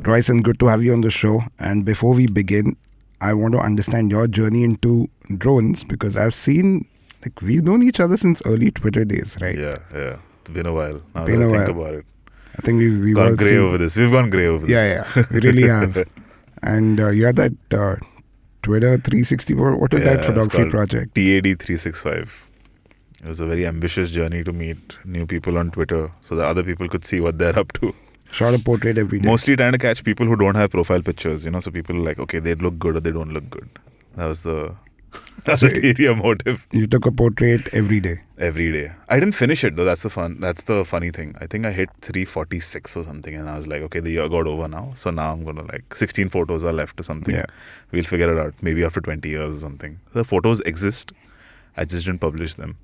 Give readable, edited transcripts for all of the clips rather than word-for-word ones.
Roycin, good to have you on the show. And before we begin, I want to understand your journey into drones because I've seen, we've known each other since early Twitter days, right? Yeah. It's been a while. Now Been that a I think while. about it. I think we've all Gone grey seen. over this. We've gone grey over this. Yeah, we really have. And you had that Twitter 360, what was that photography project? TAD 365. It was a very ambitious journey to meet new people on Twitter so that other people could see what they're up to. Shot a portrait every day. Mostly trying to catch people who don't have profile pictures, so people are like, okay, they look good or they don't look good. That was the ulterior motive. You took a portrait every day. Every day. I didn't finish it though. That's the funny thing. I think I hit 346 or something, and I was like, okay, the year got over now. So now I'm gonna 16 photos are left or something. Yeah. We'll figure it out. Maybe after 20 years or something. The photos exist. I just didn't publish them.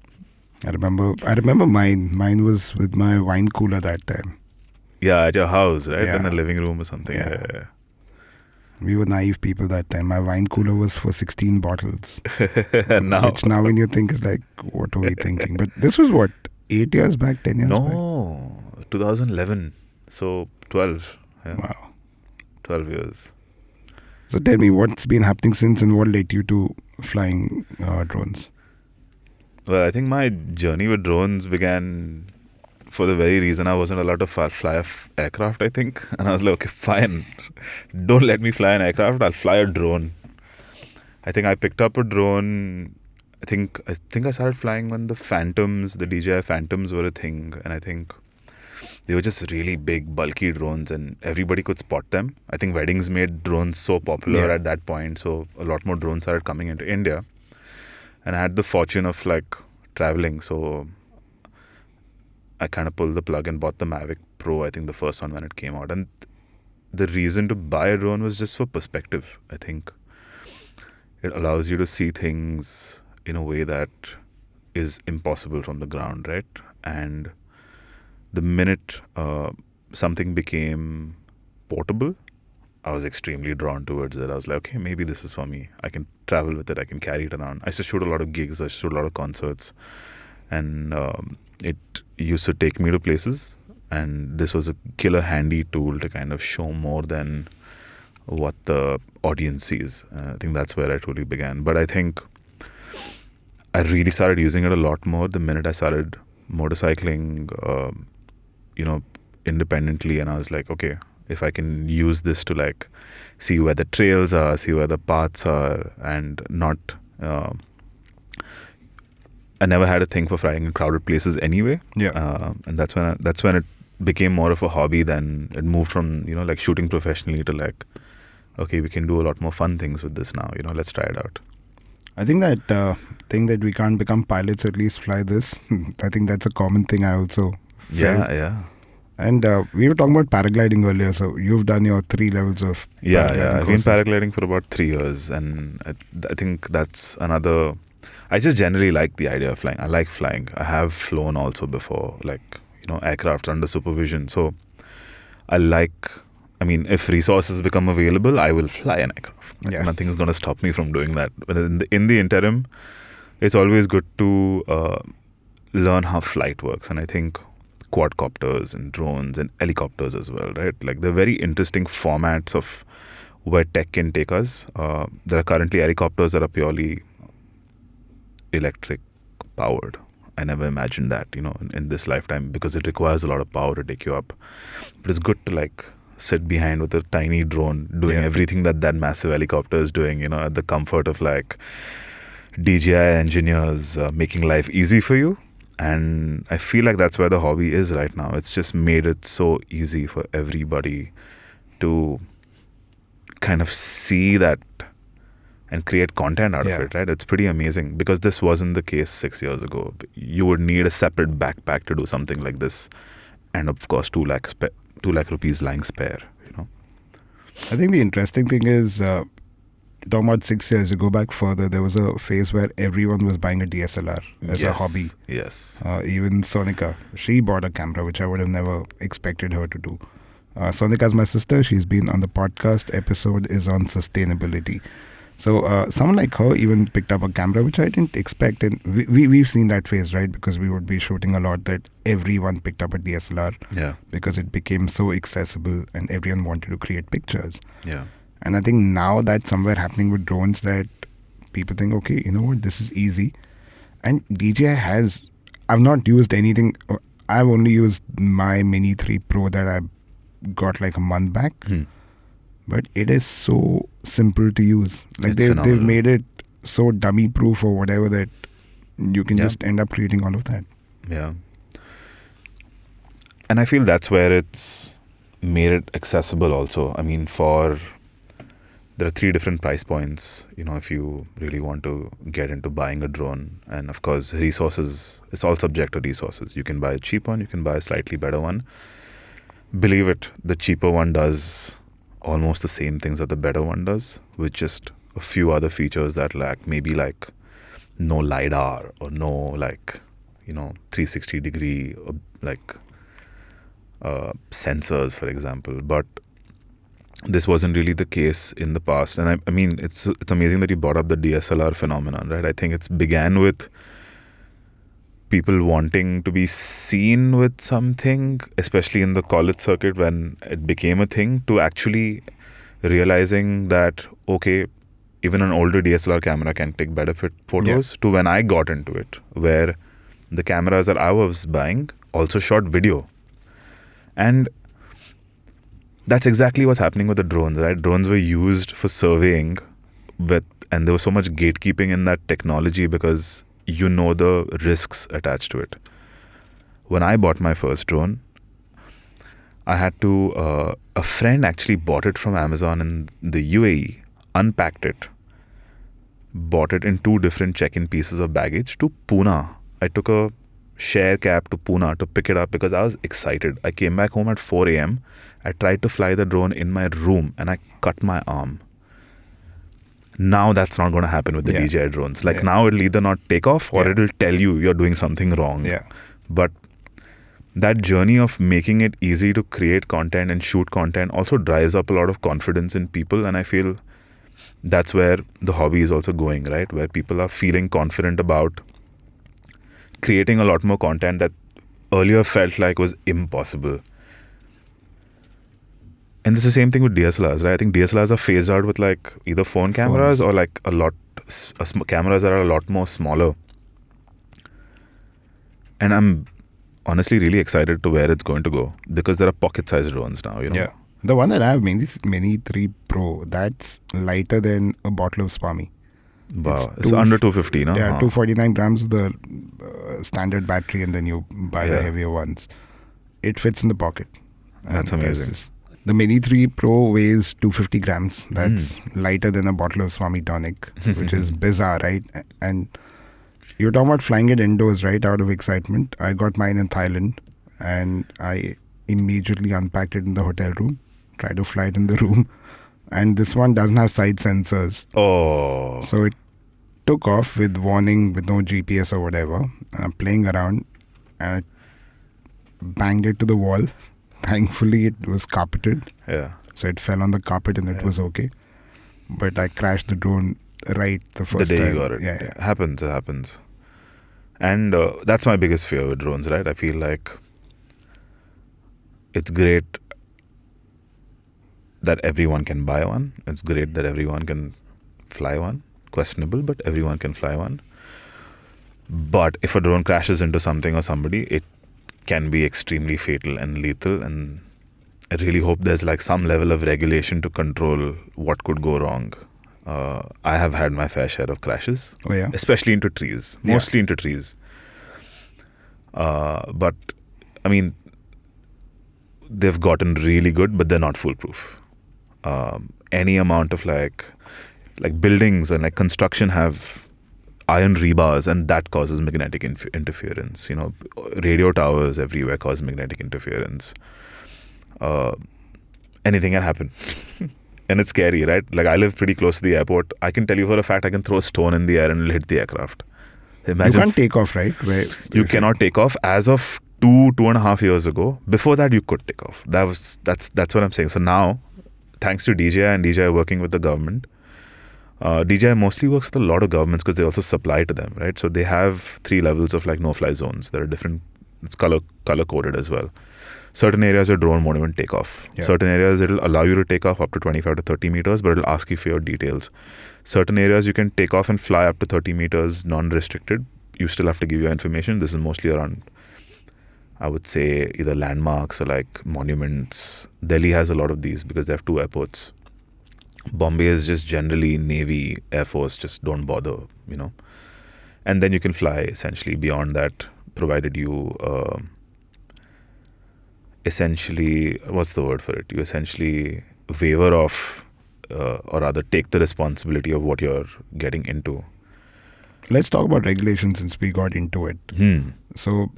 I remember mine. Mine was with my wine cooler that time. Yeah, at your house, right? Yeah. In the living room or something. Yeah. Yeah. We were naive people that time. My wine cooler was for 16 bottles. And now, Which now when you think is like, what were we thinking? But this was what, 8 years back, 10 years back? no, 2011. So 12. Yeah. Wow. 12 years. So tell me, what's been happening since and what led you to flying drones? Well, I think my journey with drones began for the very reason I wasn't allowed to fly aircraft, I think. And I was like, okay, fine. Don't let me fly an aircraft. I'll fly a drone. I think I picked up a drone. I think I started flying when the Phantoms, the DJI Phantoms were a thing. And I think they were just really big, bulky drones and everybody could spot them. I think weddings made drones so popular at that point. So a lot more drones started coming into India. And I had the fortune of traveling. So I kind of pulled the plug and bought the Mavic Pro, I think the first one when it came out. And the reason to buy a drone was just for perspective. I think it allows you to see things in a way that is impossible from the ground, right? And the minute something became portable, I was extremely drawn towards it. I was like, okay, maybe this is for me. I can travel with it. I can carry it around. I used to shoot a lot of gigs. I used to shoot a lot of concerts. And it used to take me to places. And this was a killer handy tool to kind of show more than what the audience sees. I think that's where I truly began. But I think I really started using it a lot more the minute I started motorcycling, independently. And I was like, okay, if I can use this to see where the trails are, see where the paths are, and not. I never had a thing for flying in crowded places anyway. Yeah. And that's when it became more of a hobby. Then it moved from shooting professionally to okay, we can do a lot more fun things with this now. Let's try it out. I think that thing that we can't become pilots, at least fly this. I think that's a common thing I also felt. Yeah. And we were talking about paragliding earlier, so you've done your 3 levels of paragliding. Yeah. I've been paragliding for about 3 years, and I think that's another. I just generally like the idea of flying. I like flying. I have flown also before, aircraft under supervision. So if resources become available, I will fly an aircraft. Nothing's going to stop me from doing that. But in the interim, it's always good to learn how flight works. And I think quadcopters and drones and helicopters as well, right? They're very interesting formats of where tech can take us. There are currently helicopters that are purely electric powered. I never imagined that, in this lifetime because it requires a lot of power to take you up. But it's good to sit behind with a tiny drone doing everything that massive helicopter is doing, at the comfort of DJI engineers making life easy for you. And I feel like that's where the hobby is right now. It's just made it so easy for everybody to kind of see that and create content out of it, right? It's pretty amazing because this wasn't the case 6 years ago. You would need a separate backpack to do something like this. And of course, 2 lakh rupees lying spare, I think the interesting thing is, talking about 6 years, you go back further, there was a phase where everyone was buying a DSLR as a hobby. Yes. Even Sonika, she bought a camera, which I would have never expected her to do. Sonika's my sister. She's been on the podcast. Episode is on sustainability. So someone like her even picked up a camera, which I didn't expect. And we've seen that phase, right? Because we would be shooting a lot that everyone picked up a DSLR Yeah. because it became so accessible and everyone wanted to create pictures. Yeah. And I think now that's somewhere happening with drones that people think, okay, you know what, this is easy. And DJI has, I've not used anything. I've only used my Mini 3 Pro that I got like a month back. But it is so simple to use. Like It's they've phenomenal. made it so dummy proof or whatever that you can just end up creating all of that. Yeah. And I feel that's where it's made it accessible also. I mean, there are 3 different price points, if you really want to get into buying a drone. And of course, resources, it's all subject to resources. You can buy a cheap one, you can buy a slightly better one. Believe it, the cheaper one does almost the same things that the better one does, with just a few other features that lack, maybe like no LiDAR or no 360 degree sensors, for example. But this wasn't really the case in the past. And I mean, it's amazing that you brought up the DSLR phenomenon, right? I think it's began with people wanting to be seen with something, especially in the college circuit when it became a thing, to actually realizing that, okay, even an older DSLR camera can take better photos, to when I got into it, where the cameras that I was buying also shot video. And that's exactly what's happening with the drones, right? Drones were used for surveying, and there was so much gatekeeping in that technology because the risks attached to it. When I bought my first drone, I had to, a friend actually bought it from Amazon in the UAE, unpacked it, bought it in 2 different check-in pieces of baggage to Pune. I took a share cab to Pune to pick it up because I was excited. I came back home at 4 a.m. I tried to fly the drone in my room and I cut my arm. Now that's not going to happen with the DJI drones. Now it'll either not take off or it'll tell you you're doing something wrong. Yeah. But that journey of making it easy to create content and shoot content also drives up a lot of confidence in people. And I feel that's where the hobby is also going, right? Where people are feeling confident about creating a lot more content that earlier felt like was impossible. And it's the same thing with DSLRs, right? I think DSLRs are phased out with either phone cameras or cameras that are a lot more smaller. And I'm honestly really excited to where it's going to go because there are pocket-sized drones now, Yeah. The one that I have, Mini 3 Pro, that's lighter than a bottle of Spami. Wow. It's under 250, no? Yeah, 249 grams of the standard battery, and then you buy the heavier ones. It fits in the pocket. That's amazing. The Mini 3 Pro weighs 250 grams. That's lighter than a bottle of Swami tonic, which is bizarre, right? And you're talking about flying it indoors, right? Out of excitement. I got mine in Thailand and I immediately unpacked it in the hotel room, tried to fly it in the room. And this one doesn't have side sensors. Oh. So it took off with warning, with no GPS or whatever. And I'm playing around and I banged it to the wall. Thankfully, it was carpeted. Yeah. So it fell on the carpet and it was okay. But I crashed the drone right the first the day time. you got it. Yeah. It happens. And that's my biggest fear with drones, right? I feel like it's great that everyone can buy one. It's great that everyone can fly one. Questionable, but everyone can fly one. But if a drone crashes into something or somebody, it can be extremely fatal and lethal. And I really hope there's some level of regulation to control what could go wrong. I have had my fair share of crashes, especially into trees, mostly into trees. But I mean, they've gotten really good, but they're not foolproof. Any amount of buildings and construction have iron rebars, and that causes magnetic interference. Radio towers everywhere cause magnetic interference. Anything can happen. And it's scary, right? I live pretty close to the airport. I can tell you for a fact I can throw a stone in the air and it'll hit the aircraft. Imagine you can't take off, right? You cannot take off as of 2.5 years ago. Before that, you could take off. That's what I'm saying. So now, thanks to DJI and DJI working with the government, DJI mostly works with a lot of governments because they also supply to them, right? So they have 3 levels of like no-fly zones. There are different. It's color coded as well. Certain areas your drone won't even take off. Yeah. Certain areas it'll allow you to take off up to 25 to 30 meters, but it'll ask you for your details. Certain areas you can take off and fly up to 30 meters non-restricted. You still have to give your information. This is mostly around, I would say, either landmarks or like monuments. Delhi has a lot of these because they have 2 airports. Bombay is just generally Navy, Air Force, just don't bother, you know. And then you can fly essentially beyond that, provided you essentially, what's the word for it? You essentially waiver off or rather take the responsibility of what you're getting into. Let's talk about regulations since we got into it. So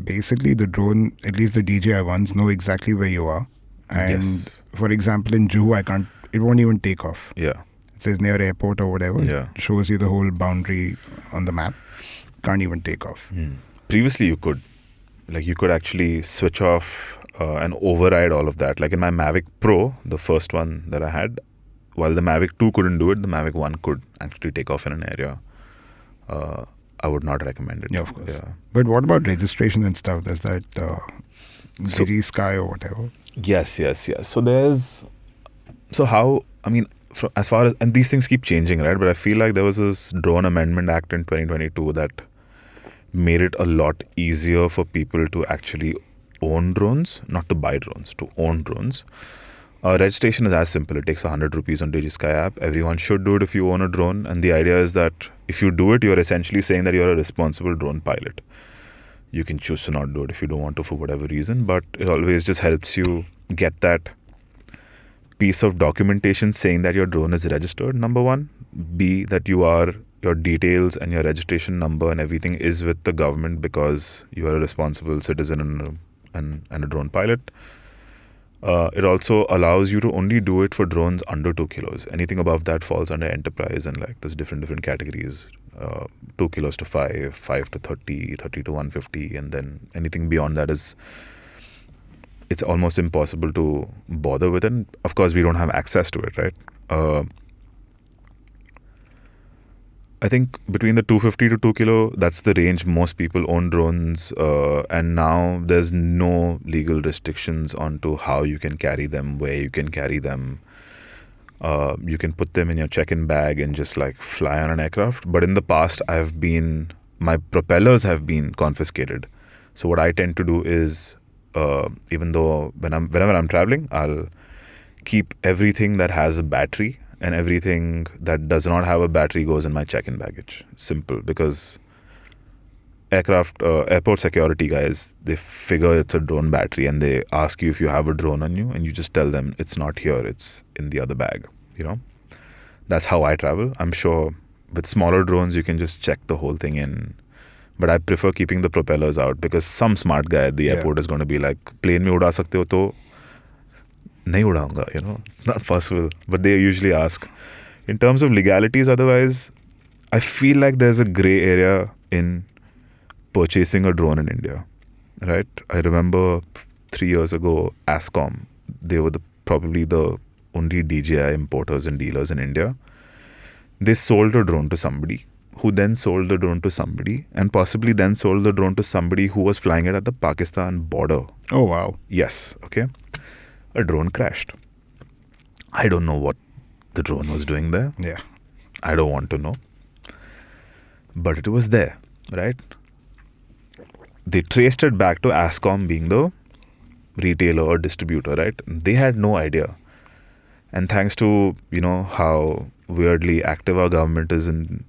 basically the drone, at least the DJI ones, know exactly where you are. And Yes. for example, in Juhu, it won't even take off. Yeah. It says near airport or whatever. Yeah. It shows you the whole boundary on the map. Can't even take off. Previously you could. Like you could actually switch off and override all of that. Like in my Mavic Pro, the first one that I had, while the Mavic 2 couldn't do it, the Mavic 1 could actually take off in an area. I would not recommend it. Yeah, of course. Yeah. But what about registration and stuff? There's that So- Giri Sky or whatever. Yes. So how, I mean, as far as, and these things keep changing, right? But I feel like there was this Drone Amendment Act in 2022 that made it a lot easier for people to actually own drones, not to buy drones, to own drones. Registration is as simple. It takes 100 rupees on DigiSky app. Everyone should do it if you own a drone. And the idea is that if you do it, you're essentially saying that you're a responsible drone pilot. You can choose to not do it if you don't want to for whatever reason, but it always just helps you get that piece of documentation saying that your drone is registered, number one. B, that your details and your registration number and everything is with the government because you are a responsible citizen and a drone pilot. It also allows you to only do it for drones under 2 kilos. Anything above that falls under enterprise, and like there's different categories. 2 kilos to 5, 5 to 30, 30 to 150, and then anything beyond that it's almost impossible to bother with. And of course, we don't have access to it, right? I think between the 250 to 2 kilo, that's the range most people own drones. And now there's no legal restrictions onto how you can carry them, where you can carry them. You can put them in your check-in bag and just like fly on an aircraft. But in the past, my propellers have been confiscated. So what I tend to do is, even though whenever I'm traveling, I'll keep everything that has a battery, and everything that does not have a battery goes in my check-in baggage. Simple, because airport security guys, they figure it's a drone battery and they ask you if you have a drone on you, and you just tell them it's not here, it's in the other bag, you know. That's how I travel. I'm sure with smaller drones you can just check the whole thing in, but I prefer keeping the propellers out because some smart guy at the airport is going to be like, plane mein uda sakte ho to nahi udaunga, you know. It's not possible. But they usually ask. In terms of legalities, otherwise, I feel like there's a gray area in purchasing a drone in India, right? I remember 3 years ago, Ascom, they were probably the only DJI importers and dealers in India. They sold a drone to somebody, who then sold the drone to somebody, and possibly then sold the drone to somebody who was flying it at the Pakistan border. Oh, wow. Yes, okay. A drone crashed. I don't know what the drone was doing there. Yeah. I don't want to know. But it was there, right? They traced it back to Ascom being the retailer or distributor, right? They had no idea. And thanks to, you know, how weirdly active our government is in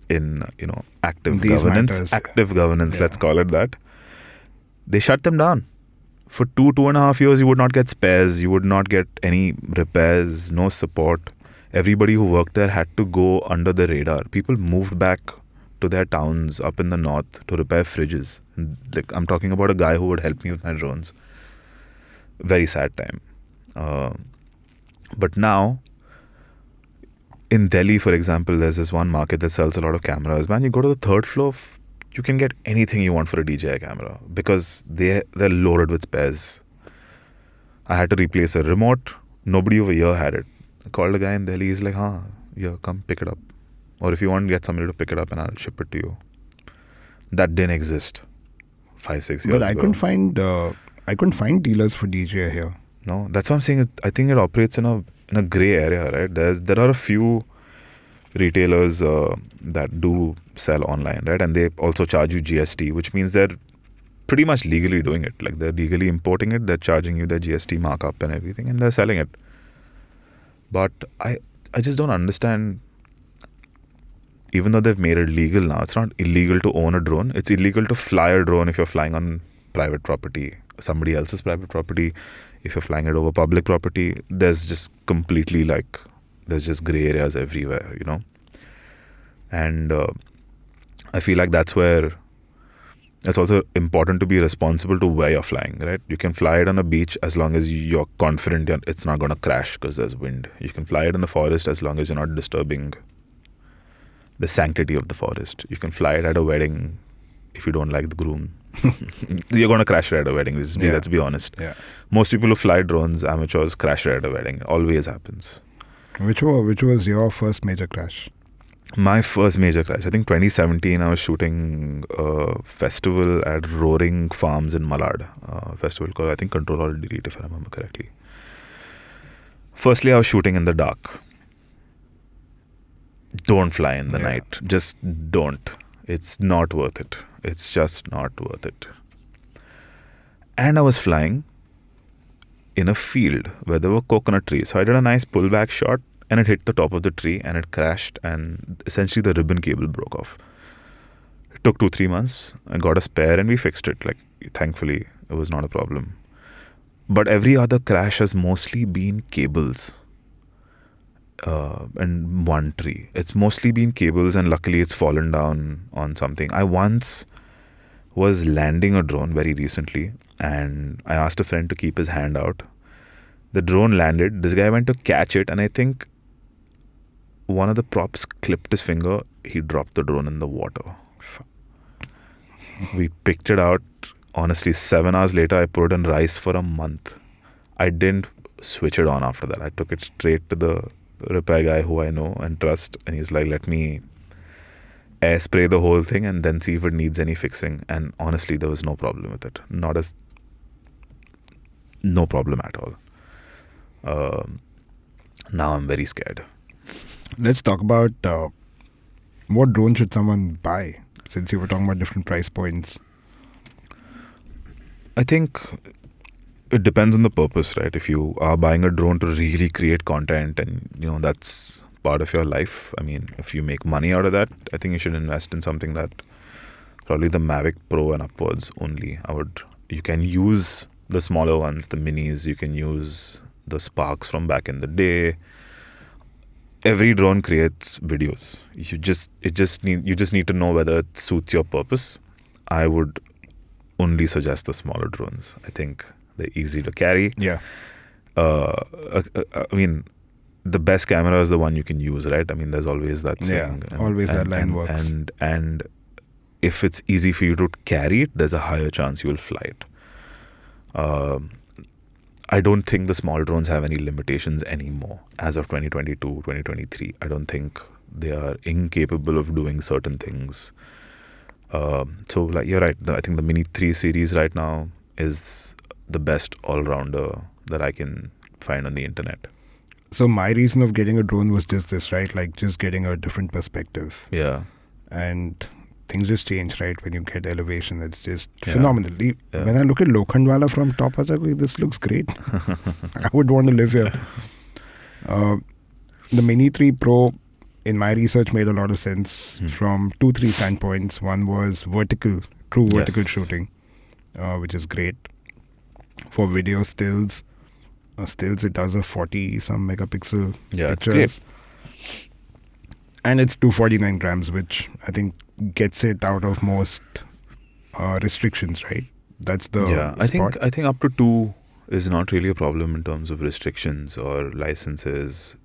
active These governance, matters. let's call it that. They shut them down. For 2.5 years, you would not get spares. You would not get any repairs, no support. Everybody who worked there had to go under the radar. People moved back to their towns up in the north to repair fridges. And like, I'm talking about a guy who would help me with my drones. Very sad time. But now, in Delhi, for example, there's this one market that sells a lot of cameras. Man, you go to the 3rd floor, you can get anything you want for a DJI camera because they're loaded with spares. I had to replace a remote. Nobody over here had it. I called a guy in Delhi. He's like, yeah, come pick it up. Or if you want, get somebody to pick it up and I'll ship it to you. That didn't exist 5-6 years But I ago. couldn't find dealers for DJI here. No, that's what I'm saying. I think it operates in a grey area, right? There are a few retailers that do sell online, right? And they also charge you GST, which means they're pretty much legally doing it. Like they're legally importing it, they're charging you their GST markup and everything, and they're selling it. But I just don't understand. Even though they've made it legal now, it's not illegal to own a drone. It's illegal to fly a drone if you're flying on private property, somebody else's private property. If you're flying it over public property, there's just grey areas everywhere, you know. And I feel like that's where it's also important to be responsible to where you're flying, right? You can fly it on a beach as long as you're confident it's not going to crash because there's wind. You can fly it in the forest as long as you're not disturbing the sanctity of the forest. You can fly it at a wedding if you don't like the groom. You're going to crash it at a wedding. Let's be honest. Yeah. Most people who fly drones, amateurs, crash it at a wedding. Always happens. Which was your first major crash? My first major crash, I think 2017, I was shooting a festival at Roaring Farms in Malad. Festival called, I think, Control or Delete, if I remember correctly. Firstly, I was shooting in the dark. Don't fly in the night. Just don't. It's not worth it. It's just not worth it. And I was flying in a field where there were coconut trees. So I did a nice pullback shot and it hit the top of the tree and it crashed and essentially the ribbon cable broke off. It took 2-3 months. I got a spare and we fixed it. Like, thankfully, it was not a problem. But every other crash has mostly been cables. And one tree. It's mostly been cables and luckily it's fallen down on something. I once was landing a drone very recently and I asked a friend to keep his hand out. The drone landed. This guy went to catch it and I think one of the props clipped his finger. He dropped the drone in the water. We picked it out. Honestly, 7 hours later, I put it in rice for a month. I didn't switch it on after that. I took it straight to the repair guy who I know and trust, and he's like, let me air spray the whole thing and then see if it needs any fixing. And honestly, there was no problem with it. No problem at all. Now I'm very scared. Let's talk about what drone should someone buy, since you were talking about different price points. I think it depends on the purpose, right? If you are buying a drone to really create content and, you know, that's part of your life. I mean, if you make money out of that, I think you should invest in something that probably the Mavic Pro and upwards only. You can use the smaller ones, the minis, you can use the Sparks from back in the day. Every drone creates videos. You just need to know whether it suits your purpose. I would only suggest the smaller drones. I think they're easy to carry. Yeah. I mean, the best camera is the one you can use, right? I mean, there's always that saying. Yeah, always that line works. And if it's easy for you to carry it, there's a higher chance you will fly it. I don't think the small drones have any limitations anymore. As of 2022, 2023, I don't think they are incapable of doing certain things. So, like, you're right. I think the Mini 3 series right now is the best all-rounder that I can find on the internet. So my reason of getting a drone was just this, right? Like just getting a different perspective. Yeah. And things just change, right? When you get elevation, it's just phenomenal. When I look at Lokhandwala from top, I was like, this looks great. I would want to live here. The Mini 3 Pro, in my research, made a lot of sense from 2-3 standpoints. One was true vertical shooting, which is great. For video stills, it does a 40-some megapixel pictures. And it's 249 grams, which I think gets it out of most restrictions, right? That's the spot. I think up to 2 is not really a problem in terms of restrictions or licenses.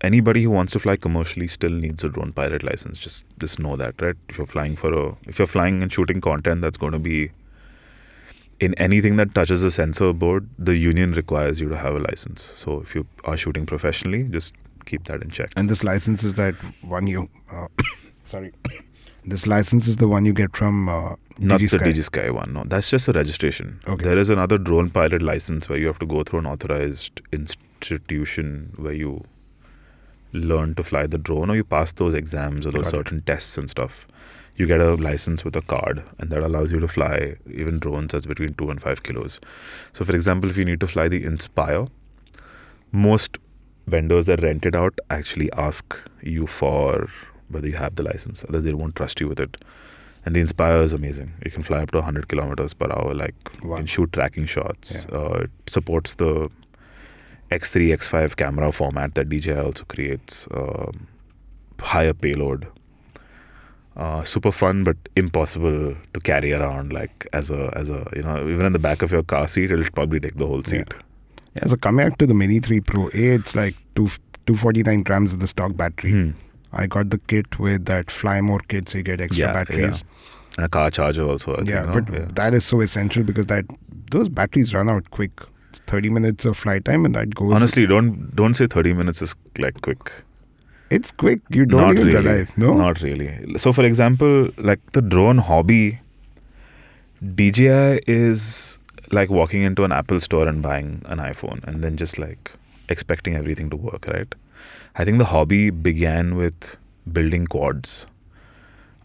Anybody who wants to fly commercially still needs a drone pilot license. Just know that, right? If you're flying and shooting content that's going to be in anything that touches a sensor board, the union requires you to have a license. So if you are shooting professionally, just keep that in check. And this license is that one you, sorry, this license is the one you get from Not DigiSky. the DigiSky one. No, that's just a registration. Okay. There is another drone pilot license where you have to go through an authorized institution where you learn to fly the drone, or you pass those exams or those certain tests and stuff. You get a license with a card, and that allows you to fly even drones that's between 2 and 5 kilos. So, for example, if you need to fly the Inspire, most vendors that rent it out actually ask you for whether you have the license, otherwise they won't trust you with it. And the Inspire is amazing. You can fly up to 100 kilometers per hour. Like, you can shoot tracking shots. Yeah. It supports the X3, X5 camera format that DJI also creates. Higher payload. Super fun, but impossible to carry around. Like as a even in the back of your car seat, it'll probably take the whole seat. Yeah, so coming back to the Mini 3 Pro, it's like 249 grams of the stock battery. I got the kit with that Fly More kit, so you get extra batteries. Yeah. And a car charger also. I think, that is so essential because those batteries run out quick. It's 30 minutes of flight time, and that goes. Honestly, don't say 30 minutes is like quick. It's quick. You don't even realize. No, not really. So, for example, like the drone hobby, DJI is like walking into an Apple store and buying an iPhone and then just like expecting everything to work, right? I think the hobby began with building quads.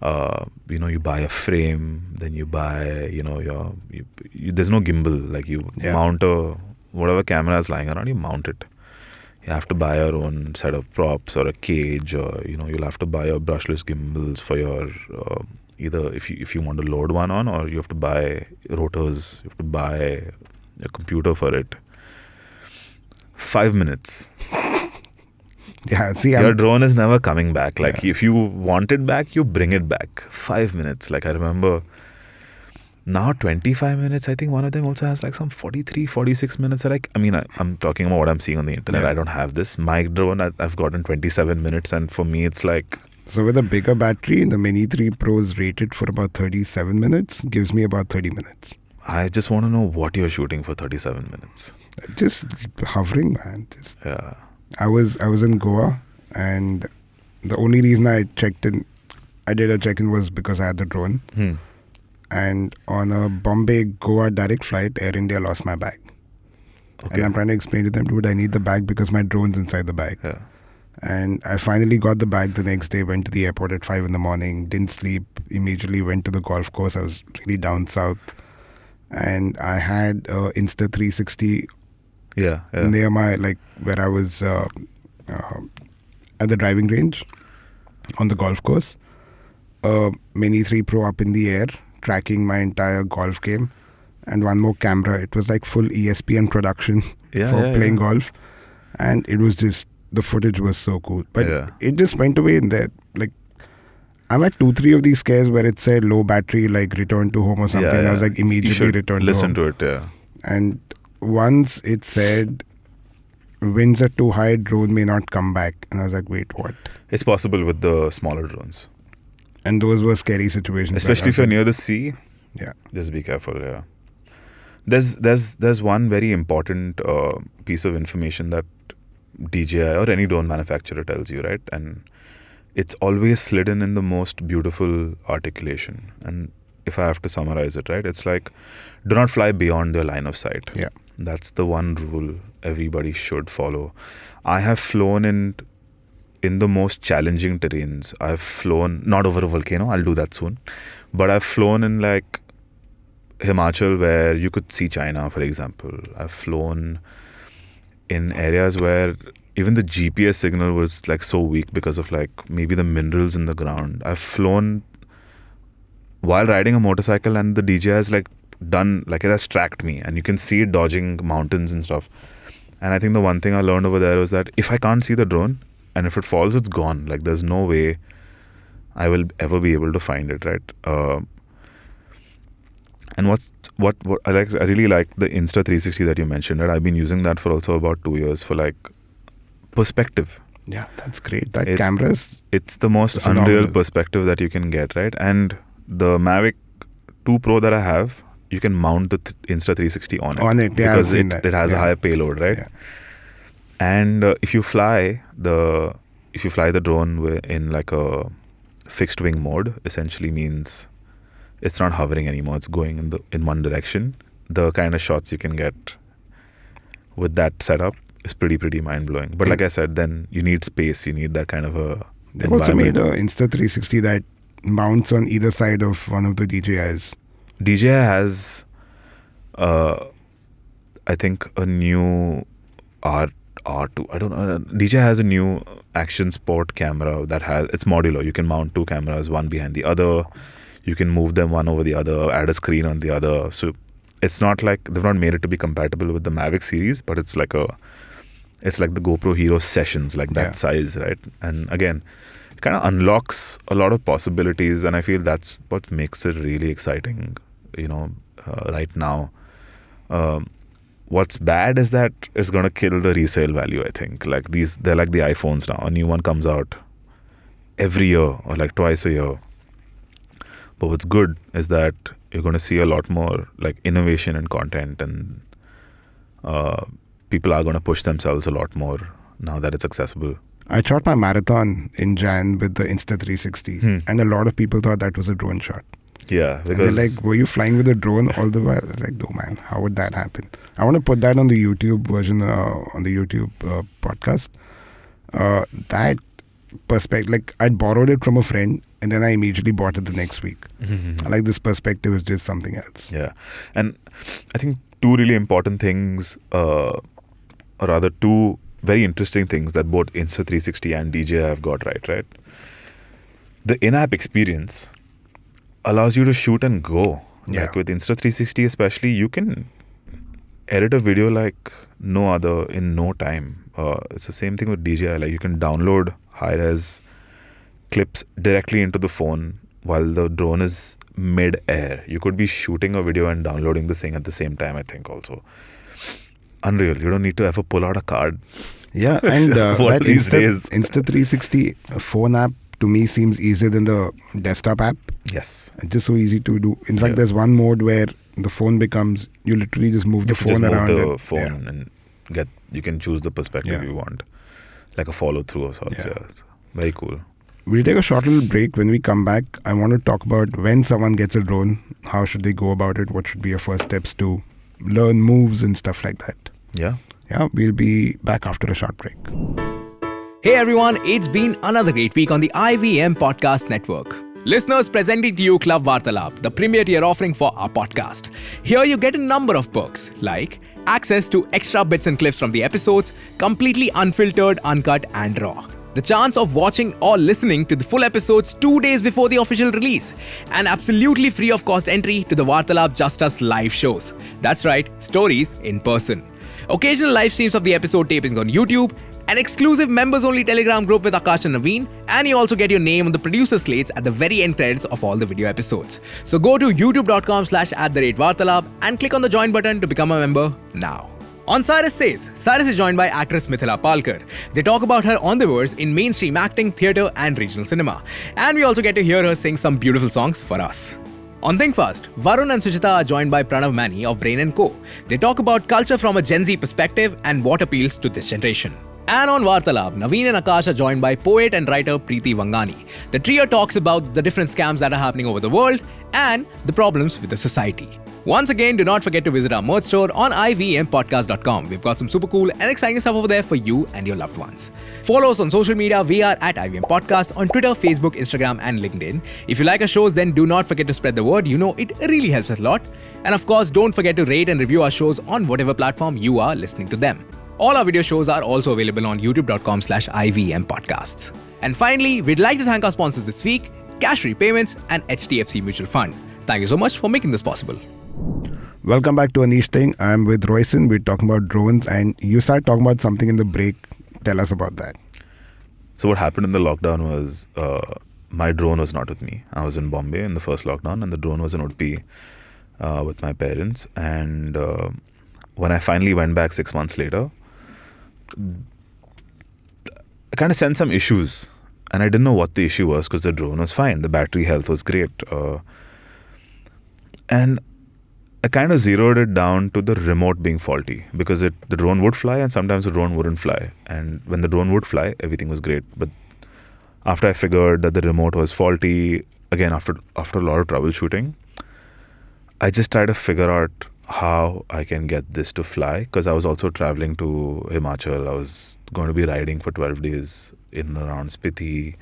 You buy a frame, then you buy, there's no gimbal. Like you mount whatever camera is lying around, you mount it. You have to buy your own set of props or a cage, or you'll have to buy your brushless gimbals for your either if you want to load one on, or you have to buy rotors. You have to buy a computer for it. 5 minutes. Yeah, see, your drone is never coming back. Like if you want it back, you bring it back. 5 minutes. Like I remember. Now 25 minutes, I think one of them also has like some 43, 46 minutes. I'm talking about what I'm seeing on the internet. I don't have this. My drone, I've gotten 27 minutes, and for me it's like... So with a bigger battery, the Mini 3 Pro is rated for about 37 minutes, gives me about 30 minutes. I just want to know what you're shooting for 37 minutes. Just hovering, man. I was in Goa, and the only reason I did a check-in was because I had the drone. And on a Bombay-Goa direct flight, Air India lost my bag. Okay. And I'm trying to explain to them, dude, I need the bag because my drone's inside the bag. Yeah. And I finally got the bag the next day, went to the airport at 5 a.m, didn't sleep, immediately went to the golf course. I was really down south. And I had Insta360 near my, where I was at the driving range on the golf course. Mini 3 Pro up in the air, tracking my entire golf game, and one more camera. It was like full ESPN production for playing golf, and it was just, the footage was so cool. But it just went away in there. Like, I've had 2-3 of these scares where it said low battery, like return to home or something. I was like, immediately return to home. Listen to it, And once it said winds are too high, drone may not come back. And I was like, wait, what? It's possible with the smaller drones. And those were scary situations. Especially if you're near the sea. Yeah. Just be careful, There's one very important piece of information that DJI or any drone manufacturer tells you, right? And it's always slid in the most beautiful articulation. And if I have to summarize it, right? It's like, do not fly beyond your line of sight. Yeah. That's the one rule everybody should follow. I have flown in the most challenging terrains. I've flown, not over a volcano, I'll do that soon, but I've flown in like Himachal where you could see China, for example. I've flown in areas where even the GPS signal was like so weak because of like maybe the minerals in the ground. I've flown while riding a motorcycle, and the DJI has like done, like it has tracked me, and you can see it dodging mountains and stuff. And I think the one thing I learned over there was that if I can't see the drone, and if it falls, it's gone. Like there's no way I will ever be able to find it, right? And what I really like the Insta360 that you mentioned. Right? I've been using that for also about 2 years for like perspective. Yeah, that's great. That camera's it's the most unreal perspective that you can get, right? And the Mavic 2 Pro that I have, you can mount the Insta360 on it. Because it has a higher payload, right? Yeah. And if you fly the drone in like a fixed wing mode, essentially means it's not hovering anymore. It's going in one direction. The kind of shots you can get with that setup is pretty mind blowing. But like I said, then you need space. You need that kind of a. They've also made a Insta360 that mounts on either side of one of the DJIs. DJI has, I think, a new R2. I don't know. DJI has a new action sport camera that it's modular. You can mount two cameras, one behind the other. You can move them one over the other, add a screen on the other. So it's not like they've not made it to be compatible with the Mavic series, but it's like the GoPro Hero Sessions, like that size, right? And again, it kind of unlocks a lot of possibilities, and I feel that's what makes it really exciting, right now. What's bad is that it's going to kill the resale value, I think. Like they're like the iPhones now. A new one comes out every year or like twice a year. But what's good is that you're going to see a lot more like innovation and content, and people are going to push themselves a lot more now that it's accessible. I shot my marathon in Jan with the Insta360, and a lot of people thought that was a drone shot. Yeah, because and they're like, were you flying with a drone all the while? I was like, no, man, how would that happen? I want to put that on the YouTube version, on the YouTube podcast. That perspective, like I'd borrowed it from a friend and then I immediately bought it the next week. I like this perspective is just something else. Yeah. And I think two really important things, or rather two very interesting things that both Insta360 and DJI have got right? The in-app experience allows you to shoot and go. Yeah. Like with Insta360 especially, you can edit a video like no other in no time. It's the same thing with DJI. Like you can download high-res clips directly into the phone while the drone is mid-air. You could be shooting a video and downloading the thing at the same time, I think also. Unreal. You don't need to ever pull out a card. Yeah, and that days. Insta360 phone app to me seems easier than the desktop app. Yes. It's just so easy to do. In fact, there's one mode where the phone becomes, you literally just move the phone around. And you can choose the perspective you want. Like a follow through or sorts. Yeah. Very cool. We'll take a short little break. When we come back, I want to talk about when someone gets a drone, how should they go about it? What should be your first steps to learn moves and stuff like that? Yeah. Yeah, we'll be back after a short break. Hey everyone, it's been another great week on the IVM Podcast Network. Listeners, presenting to you Club Vartalab, the premier tier offering for our podcast. Here you get a number of perks like access to extra bits and clips from the episodes, completely unfiltered, uncut and raw. The chance of watching or listening to the full episodes 2 days before the official release. And absolutely free of cost entry to the Vartalab Just Us live shows. That's right, stories in person. Occasional live streams of the episode tapings on YouTube, an exclusive members-only Telegram group with Akash and Naveen, and you also get your name on the producer slates at the very end credits of all the video episodes. So go to youtube.com/@Vartalab and click on the join button to become a member now. On Cyrus Says, Cyrus is joined by actress Mithila Palkar. They talk about her endeavors in mainstream acting, theatre and regional cinema. And we also get to hear her sing some beautiful songs for us. On Think Fast, Varun and Suchita are joined by Pranav Mani of Brain & Co. They talk about culture from a Gen Z perspective and what appeals to this generation. And on Vartalab, Naveen and Akash are joined by poet and writer Preeti Vangani. The trio talks about the different scams that are happening over the world and the problems with the society. Once again, do not forget to visit our merch store on ivmpodcast.com. We've got some super cool and exciting stuff over there for you and your loved ones. Follow us on social media. We are at IVM Podcast on Twitter, Facebook, Instagram and LinkedIn. If you like our shows, then do not forget to spread the word. You know, it really helps us a lot. And of course, don't forget to rate and review our shows on whatever platform you are listening to them. All our video shows are also available on youtube.com/IVM Podcasts. And finally, we'd like to thank our sponsors this week, Cash Repayments and HDFC Mutual Fund. Thank you so much for making this possible. Welcome back to Aneesh Thing. I'm with Roycin. We're talking about drones and you started talking about something in the break. Tell us about that. So what happened in the lockdown was my drone was not with me. I was in Bombay in the first lockdown and the drone was in Udupi with my parents. And when I finally went back 6 months later, I kind of sensed some issues. And I didn't know what the issue was because the drone was fine. The battery health was great. And I kind of zeroed it down to the remote being faulty because the drone would fly and sometimes the drone wouldn't fly. And when the drone would fly, everything was great. But after I figured that the remote was faulty, again, after a lot of troubleshooting, I just tried to figure out how I can get this to fly, because I was also traveling to Himachal. I was going to be riding for 12 days in and around Spiti.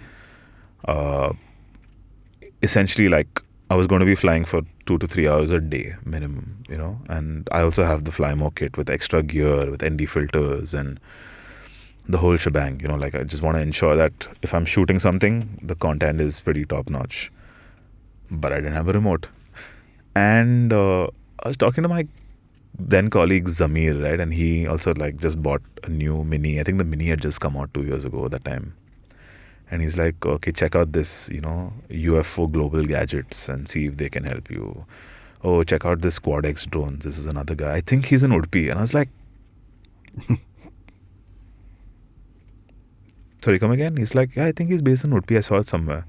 Essentially, like, I was going to be flying for 2 to 3 hours a day minimum, and I also have the Flymo kit with extra gear, with ND filters and the whole shebang, like, I just want to ensure that if I'm shooting something, the content is pretty top notch. But I didn't have a remote. And I was talking to my then colleague Zamir, right? And he also like just bought a new Mini. I think the Mini had just come out 2 years ago at that time. And he's like, okay, check out this, UFO Global Gadgets and see if they can help you. Oh, check out this Quad X drones. This is another guy. I think he's in Udupi. And I was like, sorry, come again? He's like, yeah, I think he's based in Udupi. I saw it somewhere.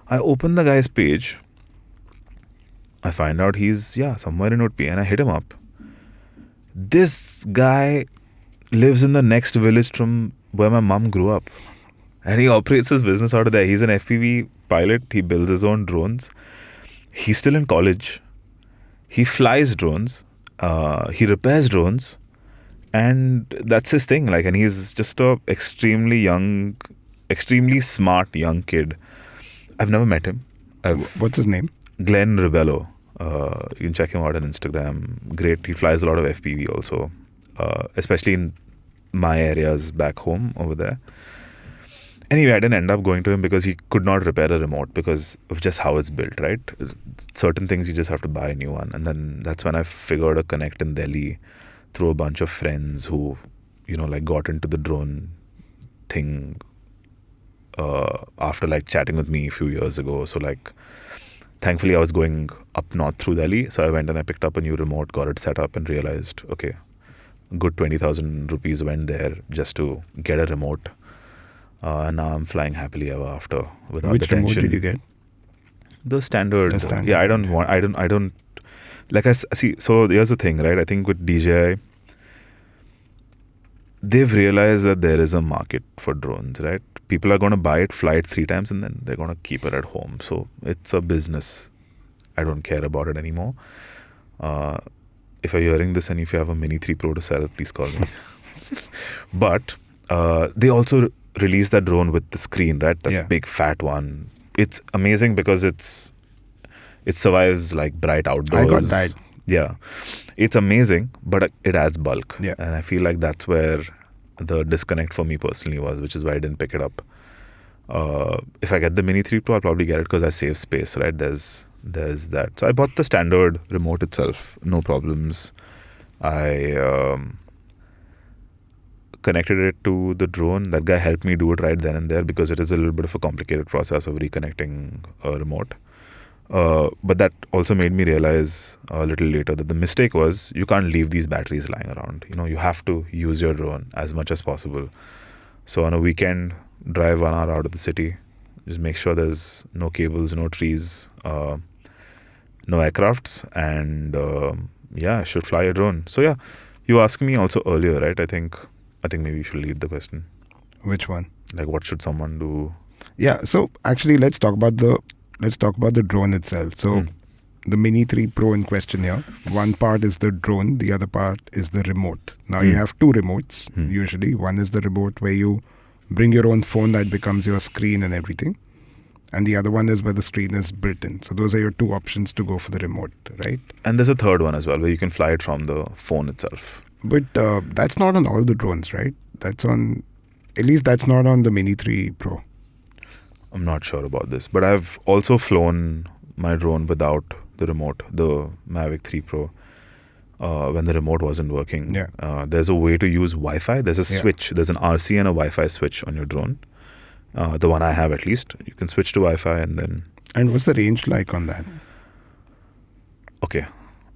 I opened the guy's page. I find out he's, somewhere in Udupi. And I hit him up. This guy lives in the next village from where my mom grew up. And he operates his business out of there. He's an FPV pilot. He builds his own drones. He's still in college. He flies drones. He repairs drones. And that's his thing. Like, and he's just a extremely smart young kid. I've never met him. What's his name? Glenn Ribello. You can check him out on Instagram. Great. He flies a lot of FPV also. Especially in my areas back home over there. Anyway, I didn't end up going to him because he could not repair a remote because of just how it's built, right? Certain things you just have to buy a new one. And then that's when I figured a connect in Delhi through a bunch of friends who, like got into the drone thing after like chatting with me a few years ago. So like, thankfully I was going up north through Delhi. So I went and I picked up a new remote, got it set up and realized, okay, good 20,000 rupees went there just to get a remote. And now I'm flying happily ever after without Which the tension. remote did you get? The standard. Yeah, I don't like I see. So here's the thing, right? I think with DJI, they've realized that there is a market for drones, right? People are going to buy it, fly it 3 times, and then they're going to keep it at home. So it's a business. I don't care about it anymore. If you're hearing this and if you have a Mini 3 Pro to sell, please call me. But they also released that drone with the screen, right? The big fat one. It's amazing because it survives like bright outdoors. I got that. Yeah. It's amazing, but it adds bulk. Yeah. And I feel like that's where the disconnect for me personally was, which is why I didn't pick it up. If I get the Mini 3 Pro, I'll probably get it because I save space, right? There's that. So I bought the standard remote itself. No problems. I connected it to the drone. That guy helped me do it right then and there because it is a little bit of a complicated process of reconnecting a remote. But that also made me realize a little later that the mistake was you can't leave these batteries lying around. You have to use your drone as much as possible. So on a weekend, drive 1 hour out of the city. Just make sure there's no cables, no trees, no aircrafts, and I should fly a drone. So yeah, you asked me also earlier, right? I think maybe you should lead the question. Which one? Like, what should someone do? Yeah. So actually, let's talk about the drone itself. So the Mini 3 Pro in question here. One part is the drone. The other part is the remote. Now you have 2 remotes usually. One is the remote where you bring your own phone that becomes your screen and everything. And the other one is where the screen is built in. So those are your 2 options to go for the remote, right? And there's a third one as well where you can fly it from the phone itself. But that's not on all the drones, right? That's not on the Mini 3 Pro. I'm not sure about this, but I've also flown my drone without the remote, the Mavic 3 Pro, when the remote wasn't working. Yeah. There's a way to use Wi-Fi. There's a switch. There's an RC and a Wi-Fi switch on your drone. The one I have at least. You can switch to Wi-Fi and then... And what's the range like on that? Okay.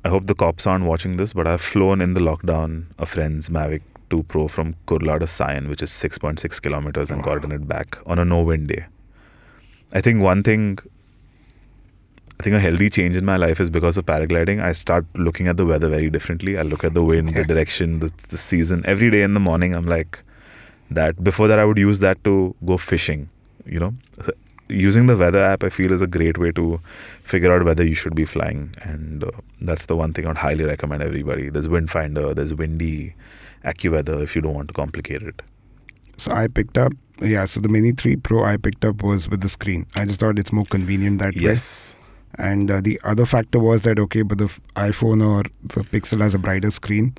I hope the cops aren't watching this, but I've flown in the lockdown a friend's Mavic 2 Pro from Kurla to Sion, which is 6.6 kilometers, and gotten it back on a no-wind day. I think one thing I think a healthy change in my life is because of paragliding. I start looking at the weather very differently. I look at the wind, the direction, the season. Every day in the morning, I'm like that. Before that, I would use that to go fishing. So using the weather app, I feel, is a great way to figure out whether you should be flying. And that's the one thing I'd highly recommend everybody. There's Windfinder, there's Windy, AccuWeather if you don't want to complicate it. So I picked up, so the Mini 3 Pro I picked up was with the screen. I just thought it's more convenient that way. Yes. And the other factor was that, okay, but the iPhone or the Pixel has a brighter screen,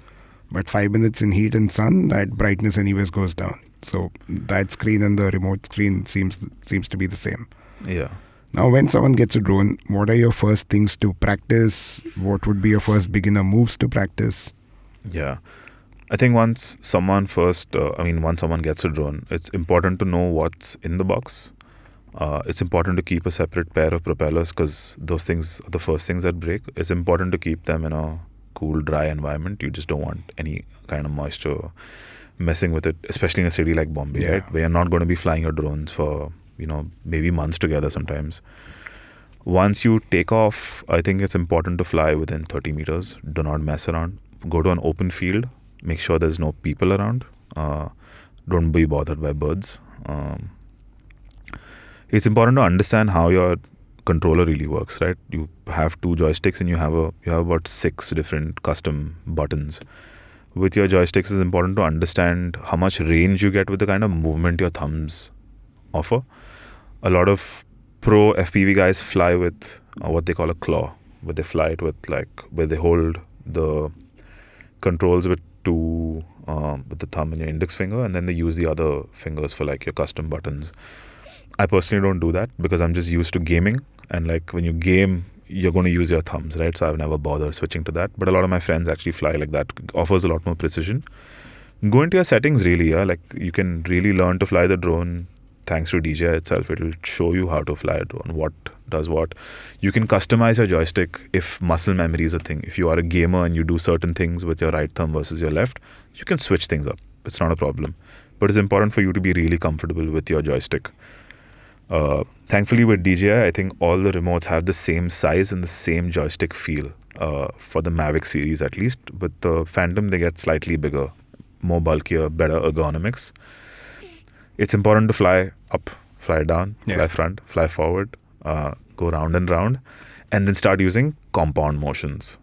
but 5 minutes in heat and sun, that brightness anyways goes down. So that screen and the remote screen seems to be the same. Yeah. Now, when someone gets a drone, what are your first things to practice? What would be your first beginner moves to practice? Yeah. I think once someone gets a drone, it's important to know what's in the box. It's important to keep a separate pair of propellers because those things are the first things that break. It's important to keep them in a cool, dry environment. You just don't want any kind of moisture messing with it, especially in a city like Bombay, right? Where you're not going to be flying your drones for, maybe months together sometimes. Once you take off, I think it's important to fly within 30 meters. Do not mess around. Go to an open field. Make sure there's no people around. Don't be bothered by birds. It's important to understand how your controller really works, right? You have 2 joysticks and you have about 6 different custom buttons. With your joysticks, it's important to understand how much range you get with the kind of movement your thumbs offer. A lot of pro FPV guys fly with what they call a claw, where they fly it with where they hold the controls with the thumb and your index finger, and then they use the other fingers for your custom buttons. I personally don't do that because I'm just used to gaming, and when you game, you're going to use your thumbs, right? So I've never bothered switching to that. But a lot of my friends actually fly like that. It offers a lot more precision. Go into your settings really, you can really learn to fly the drone thanks to DJI itself. It will show you how to fly a drone, what does what. You can customize your joystick if muscle memory is a thing. If you are a gamer and you do certain things with your right thumb versus your left, you can switch things up. It's not a problem. But it's important for you to be really comfortable with your joystick. Thankfully with DJI, I think all the remotes have the same size and the same joystick feel for the Mavic series at least. With the Phantom, they get slightly bigger, more bulkier, better ergonomics. It's important to fly up, fly down, fly front, fly forward, go round and round, and then start using compound motions.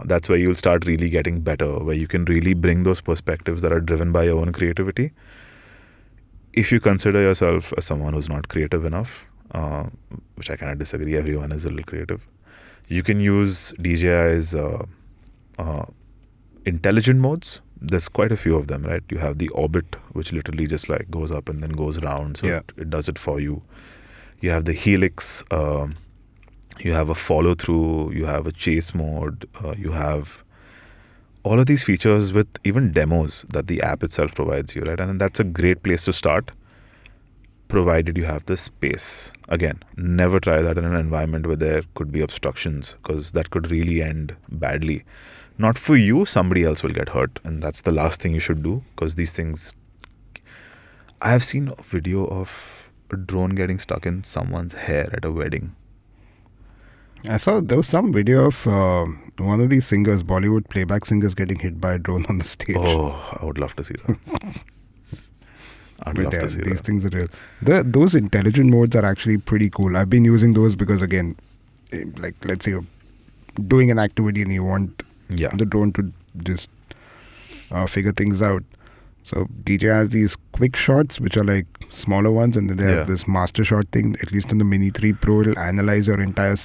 That's where you'll start really getting better, where you can really bring those perspectives that are driven by your own creativity. If you consider yourself as someone who's not creative enough, which I kind of disagree, everyone is a little creative, you can use DJI's intelligent modes. There's quite a few of them, right? You have the orbit, which literally just goes up and then goes round, so it does it for you. You have the helix, you have a follow through, you have a chase mode, you have all of these features with even demos that the app itself provides you, right? And that's a great place to start, provided you have the space. Again, never try that in an environment where there could be obstructions, because that could really end badly. Not for you, somebody else will get hurt. And that's the last thing you should do, because these things... I have seen a video of a drone getting stuck in someone's hair at a wedding. I saw there was some video of one of these singers, Bollywood playback singers, getting hit by a drone on the stage. Oh, I would love to see that. These things are real. Those intelligent modes are actually pretty cool. I've been using those because, again, let's say you're doing an activity and you want the drone to just figure things out. So DJI has these quick shots, which are smaller ones, and then they have this master shot thing. At least on the Mini 3 Pro, it'll analyze your entire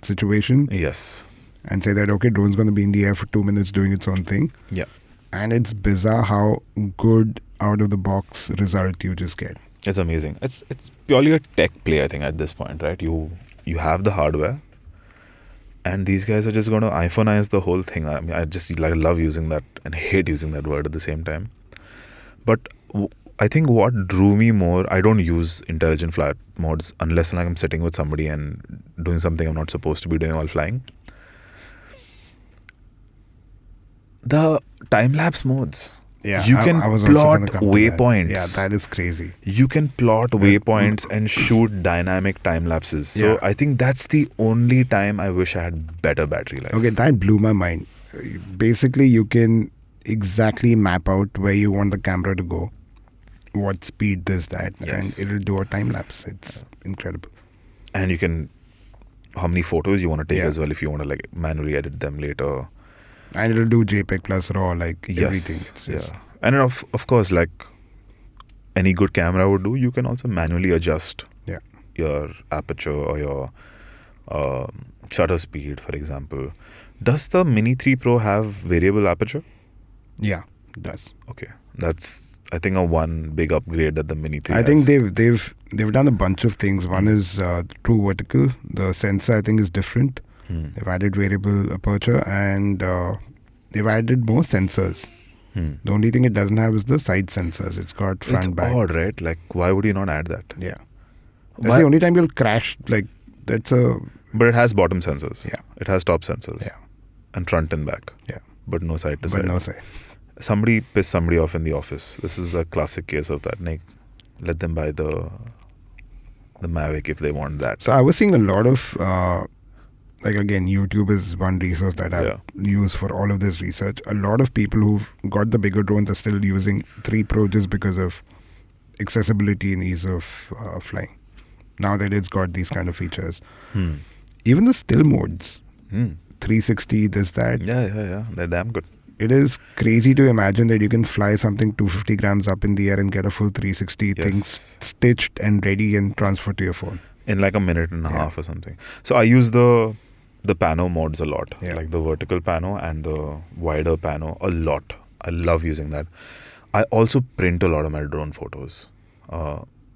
situation. Yes. And say that, okay, drone's going to be in the air for 2 minutes doing its own thing. Yeah. And it's bizarre how good out of the box result you just get. It's amazing. It's purely a tech play, I think, at this point, right? You have the hardware, and these guys are just going to iPhoneize the whole thing. I mean, I just love using that and hate using that word at the same time. But I think what drew me more, I don't use intelligent flight modes unless I'm sitting with somebody and doing something I'm not supposed to be doing while flying. The time-lapse modes. Yeah, You can I was also plot gonna come to that. waypoints. Yeah, that is crazy. You can plot waypoints and shoot dynamic time lapses. So Yeah. I think that's the only time I wish I had better battery life. Okay, that blew my mind. Basically, you can exactly map out where you want the camera to go, what speed this, that, Yes. and it'll do a time lapse. It's incredible. And you can, how many photos you want to take Yeah. as well if you want to like manually edit them later. And it'll do JPEG plus RAW, like Yes. everything. It's just, Yeah. And of course, like any good camera would do, you can also manually adjust Yeah. your aperture or your shutter speed, for example. Does the Mini 3 Pro have variable aperture? Yeah, it does. Okay, that's I think a one big upgrade that the Mini 3 I has. think they've done a bunch of things. One is true vertical. The sensor, I think, is different. They've added variable aperture, and they've added more sensors. The only thing it doesn't have is the side sensors. It's got front, It's back. odd, right? Like, why would you not add that? Yeah, that's Why- the only time you'll crash. Like that's a But it has bottom sensors. Yeah. It has top sensors. Yeah. And front and back. Yeah. But no side to but side. no say. Somebody pissed somebody off in the office. This is a classic case of that. Like, let them buy the Mavic if they want that. So I was seeing a lot of like again, YouTube is one resource that I Yeah. use for all of this research. A lot of people who've got the bigger drones are still using 3 Pro just because of accessibility and ease of flying. Now that it's got these kind of features, even the still modes, 360, this, that, Yeah. They're damn good. it is crazy to imagine that you can fly something 250 grams up in the air and get a full 360 thing Yes. stitched and ready and transferred to your phone. In like a minute and a Yeah. half or something. So I use the pano modes a lot. Yeah. Like the vertical pano and the wider pano a lot. I love using that. I also print a lot of my drone photos,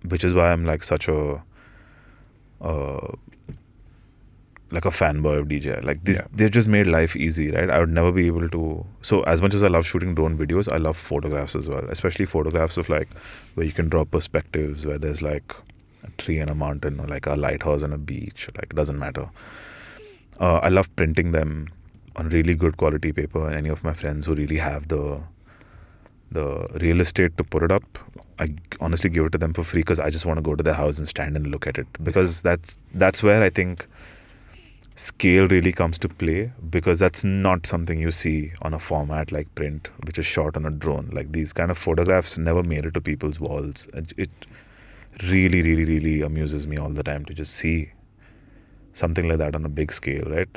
which is why I'm like such a like a fanboy of DJI. Like this, Yeah. they've just made life easy, right? I would never be able to. So as much as I love shooting drone videos, I love photographs as well. Especially photographs of like where you can draw perspectives, where there's like a tree and a mountain, or like a lighthouse and a beach. Like it doesn't matter. I love printing them on really good quality paper. And any of my friends who really have the real estate to put it up, I honestly give it to them for free because I just want to go to their house and stand and look at it. Because that's where I think scale really comes to play, because that's not something you see on a format like print, which is shot on a drone. Like these kind of photographs never made it to people's walls. It really, really, really amuses me all the time to just see something like that on a big scale, right?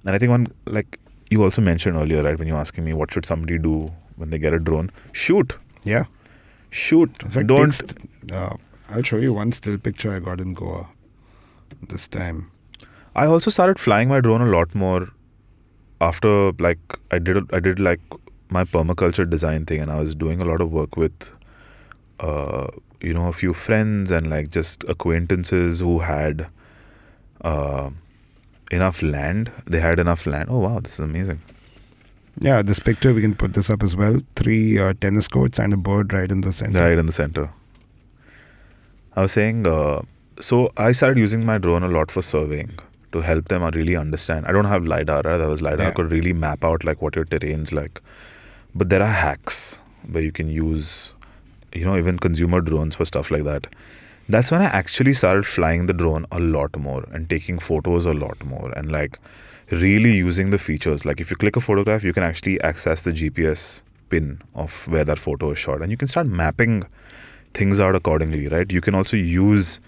And I think one, like you also mentioned earlier, right, when you were asking me what should somebody do when they get a drone, shoot. Yeah. Shoot. In fact, Don't. I'll show you one still picture I got in Goa this time. I also started flying my drone a lot more after like I did like my permaculture design thing, and I was doing a lot of work with a few friends and like just acquaintances who had enough land. They had enough land. Oh wow, this is amazing. Yeah, this picture, we can put this up as well. 3 tennis courts and a bird right in the center. Right in the center. I was saying, so I started using my drone a lot for surveying to help them really understand. I don't have LiDAR. Right? That was LiDAR. Yeah. I could really map out like what your terrain's like. But there are hacks where you can use, even consumer drones for stuff like that. That's when I actually started flying the drone a lot more and taking photos a lot more and like really using the features. Like if you click a photograph, you can actually access the GPS pin of where that photo is shot, and you can start mapping things out accordingly, right? You can also use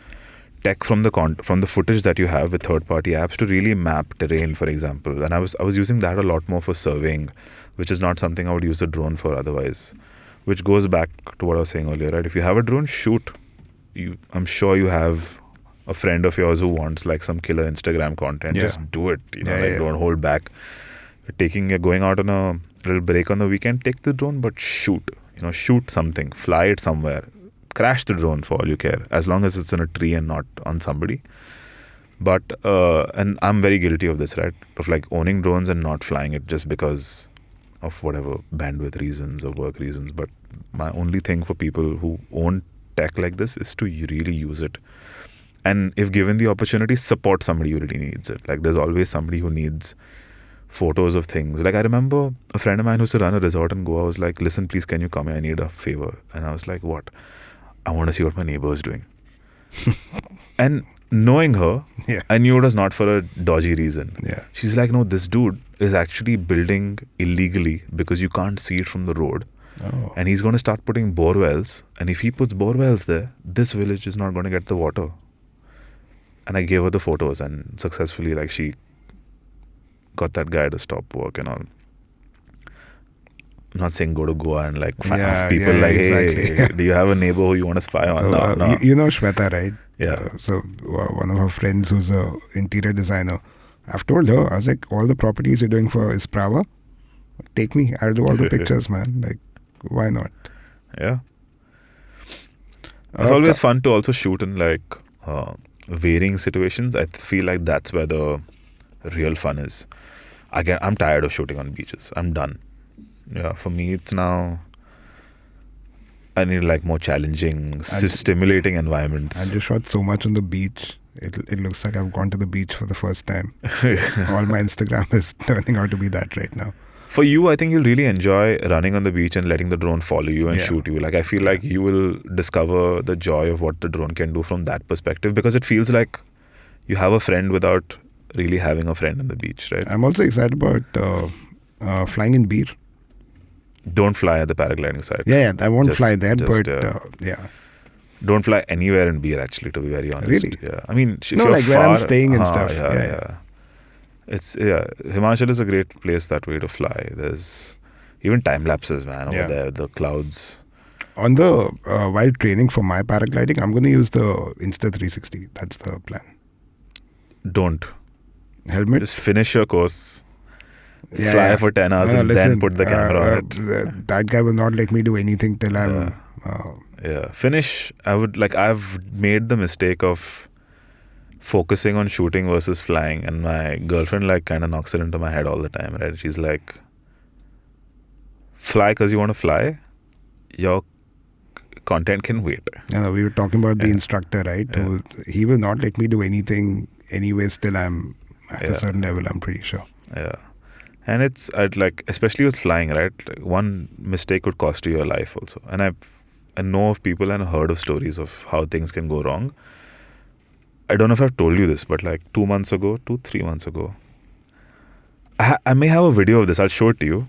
tech from the footage that you have with third-party apps to really map terrain, for example. And I was using that a lot more for surveying, which is not something I would use the drone for otherwise. Which goes back to what I was saying earlier, right? If you have a drone, shoot. I'm sure you have a friend of yours who wants like some killer Instagram content. Yeah. Just do it. Yeah. Don't hold back. You're going out on a little break on the weekend, take the drone, but shoot. Shoot something. Fly it somewhere. Crash the drone for all you care, as long as it's in a tree and not on somebody. But and I'm very guilty of this, right? Of like owning drones and not flying it just because of whatever bandwidth reasons or work reasons. But my only thing for people who own tech like this is to really use it. And if given the opportunity, support somebody who really needs it. Like there's always somebody who needs photos of things. Like I remember a friend of mine who used to run a resort in Goa was like, listen, please, can you come here? I need a favor. And I was like, what? I want to see what my neighbor is doing. And knowing her, Yeah. I knew it was not for a dodgy reason. Yeah. She's like, no, this dude is actually building illegally because you can't see it from the road. Oh. And he's going to start putting bore wells. And if he puts bore wells there, this village is not going to get the water. And I gave her the photos, and successfully, like, she got that guy to stop work and all. I'm not saying go to Goa and like ask people like, exactly. hey, do you have a neighbor who you want to spy on? So, No. You know Shweta, right? Yeah. So one of her friends who's a interior designer, I've told her, I was like, all the properties you're doing for Isprava, take me. I'll do all the pictures, man. Like, why not? Yeah. It's always fun to also shoot in like varying situations. I feel like that's where the real fun is. Again, I'm tired of shooting on beaches. I'm done. Yeah, for me, it's now, I need like more challenging, stimulating environments. I just shot so much on the beach. It looks like I've gone to the beach for the first time. All my Instagram is turning out to be that right now. For you, I think you'll really enjoy running on the beach and letting the drone follow you and Yeah. shoot you. Like, I feel like you will discover the joy of what the drone can do from that perspective, because it feels like you have a friend without really having a friend on the beach, right? I'm also excited about flying in beer. Don't fly at the paragliding site. Yeah, I won't fly there, just, but yeah. Don't fly anywhere in beer, actually, to be very honest. Really? Yeah. I mean, if No, you're like far, where I'm staying and stuff. Yeah. Himachal is a great place that way to fly. There's even time lapses, man, over there, the clouds. On the while training for my paragliding, I'm going to use the Insta360. That's the plan. Don't. Helmet. Just finish your course. Fly for 10 hours and then put the camera on it. That guy will not let me do anything till I'm... Finish. I've made the mistake of focusing on shooting versus flying, and my girlfriend like kind of knocks it into my head all the time, right? She's like, fly because you want to fly? Your content can wait. We were talking about the instructor, right? Yeah. He will not let me do anything anyways till I'm at a certain level, I'm pretty sure. Yeah. And it's especially with flying, right? Like, one mistake could cost you your life also. And I know of people and heard of stories of how things can go wrong. I don't know if I've told you this, but like 3 months ago, I may have a video of this. I'll show it to you.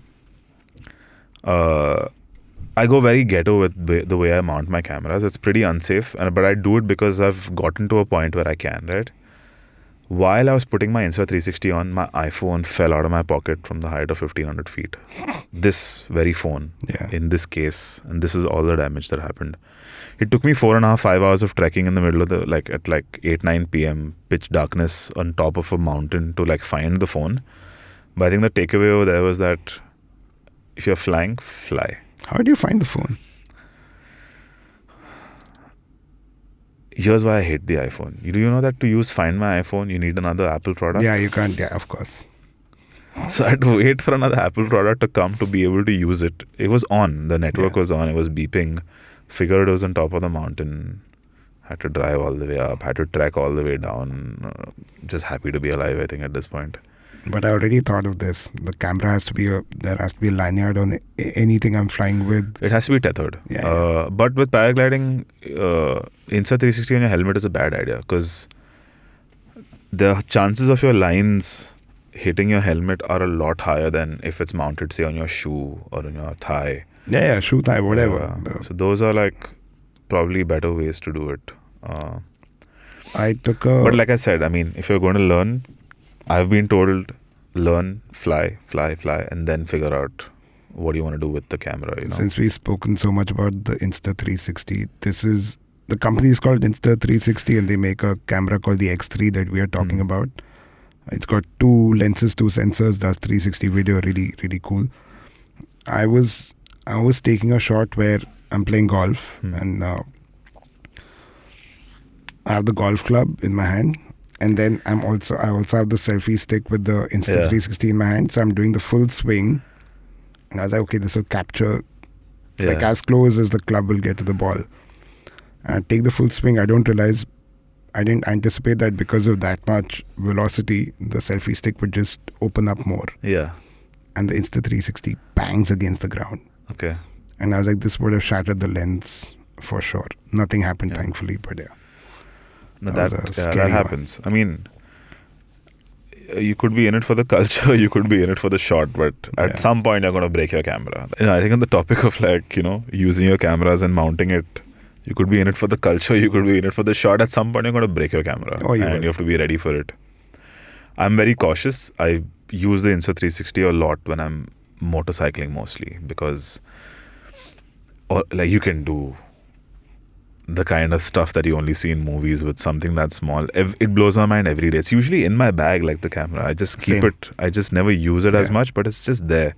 I go very ghetto with the way I mount my cameras. It's pretty unsafe, but I do it because I've gotten to a point where I can, right? While I was putting my Insta360 on, my iPhone fell out of my pocket from the height of 1500 feet. This very phone in this case, and this is all the damage that happened. It took me 4.5-5 hours of trekking in the middle of the, at 8-9 p.m. pitch darkness on top of a mountain to find the phone. But I think the takeaway over there was that if you're flying, fly. How do you find the phone? Here's why I hate the iPhone. Do you know that to Find My iPhone, you need another Apple product? Yeah, you can't. Yeah, of course. So I had to wait for another Apple product to come to be able to use it. It was on. The network was on. It was beeping. Figured it was on top of the mountain. Had to drive all the way up. Had to trek all the way down. Just happy to be alive, I think, at this point. But I already thought of this. The camera has to be there has to be a lanyard on anything I'm flying with. It has to be tethered. Yeah. But with paragliding, Insta360 on your helmet is a bad idea, because the chances of your lines hitting your helmet are a lot higher than if it's mounted, say, on your shoe or on your thigh. Yeah, shoe thigh, whatever. So those are probably better ways to do it. But like I said, I mean, if you're going to learn, I've been told, learn, fly, and then figure out what you want to do with the camera. Since we've spoken so much about the Insta360, the company is called Insta360, and they make a camera called the X3 that we are talking about. It's got 2 lenses, 2 sensors, does 360 video, really, really cool. I was taking a shot where I'm playing golf, and I have the golf club in my hand. And then I also have the selfie stick with the Insta360 in my hand. So I'm doing the full swing. And I was like, okay, this will capture as close as the club will get to the ball. And I take the full swing. I don't realize I didn't anticipate that because of that much velocity, the selfie stick would just open up more. Yeah. And the Insta360 bangs against the ground. Okay. And I was like, this would have shattered the lens for sure. Nothing happened, Yeah. thankfully, but yeah. No, That that was a scary happens. I mean, you could be in it for the culture, you could be in it for the shot, but Yeah. at some point you're going to break your camera. I think on the topic of like, using your cameras and mounting it, you could be in it for the culture, you could be in it for the shot. At some point you're going to break your camera, Oh, you and will. you have to be ready for it. I'm very cautious. I use the Insta360 a lot when I'm motorcycling mostly, because you can do the kind of stuff that you only see in movies with something that small. It blows my mind every day. It's usually in my bag, like the camera. I just keep Same. it. I just never use it as Yeah. much, but it's just there.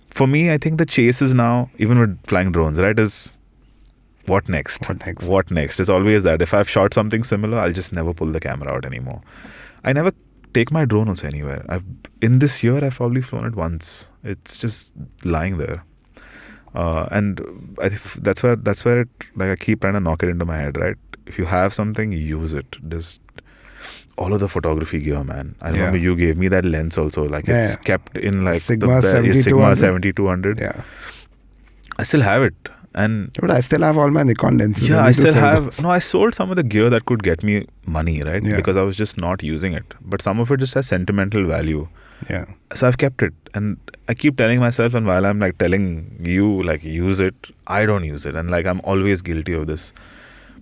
For me, I think the chase is now, even with flying drones, right, is what next? What next? What next? It's always that. If I've shot something similar, I'll just never pull the camera out anymore. I never take my drone also anywhere. In this year, I've probably flown it once. It's just lying there. And I think that's where it, like, I keep trying to knock it into my head, right? If you have something, use it. Just all of the photography gear, man. I remember you gave me that lens also. Like, Yeah, it's kept in like Sigma Sigma 7200. 7200. Yeah. I still have it. And But I still have all my Nikon lenses. yeah, need I to still sell have. those. No, I sold some of the gear that could get me money, right? Yeah. Because I was just not using it. But some of it just has sentimental value. Yeah. So I've kept it, and I keep telling myself, and while I'm like telling you, like, use it, I don't use it, and like I'm always guilty of this.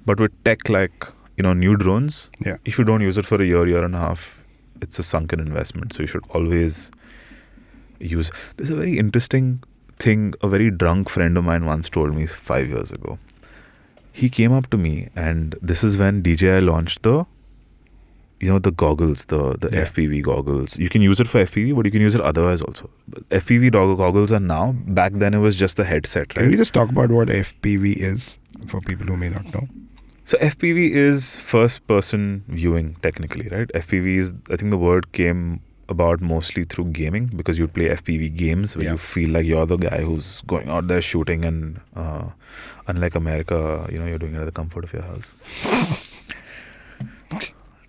But with tech, like, new drones, Yeah. if you don't use it for a year and a half, it's a sunken investment. So you should always use. There's a very interesting thing a very drunk friend of mine once told me 5 years ago. He came up to me, and this is when DJI launched the the goggles, the Yeah. FPV goggles. You can use it for FPV, but you can use it otherwise also. But FPV goggles are now. Back then, it was just the headset, Can we right? just talk about what FPV is for people who may not know? So FPV is first-person viewing, technically, right? FPV is, I think the word came about mostly through gaming, because you'd play FPV games where Yeah. you feel like you're the guy who's going out there shooting, and unlike America, you're doing it at the comfort of your house.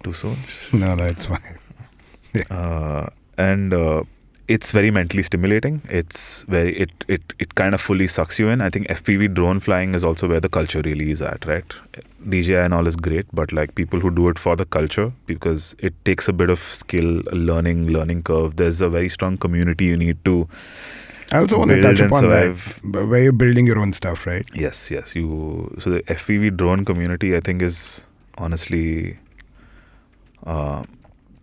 Too soon? No, it's fine. And it's very mentally stimulating. It's very it kind of fully sucks you in. I think FPV drone flying is also where the culture really is at, right? DJI and all is great, but like people who do it for the culture, because it takes a bit of skill, a learning curve. There's a very strong community you need to. I also want to Build touch and upon survive. that, where you're building your own stuff, right? Yes. So the FPV drone community, I think, is honestly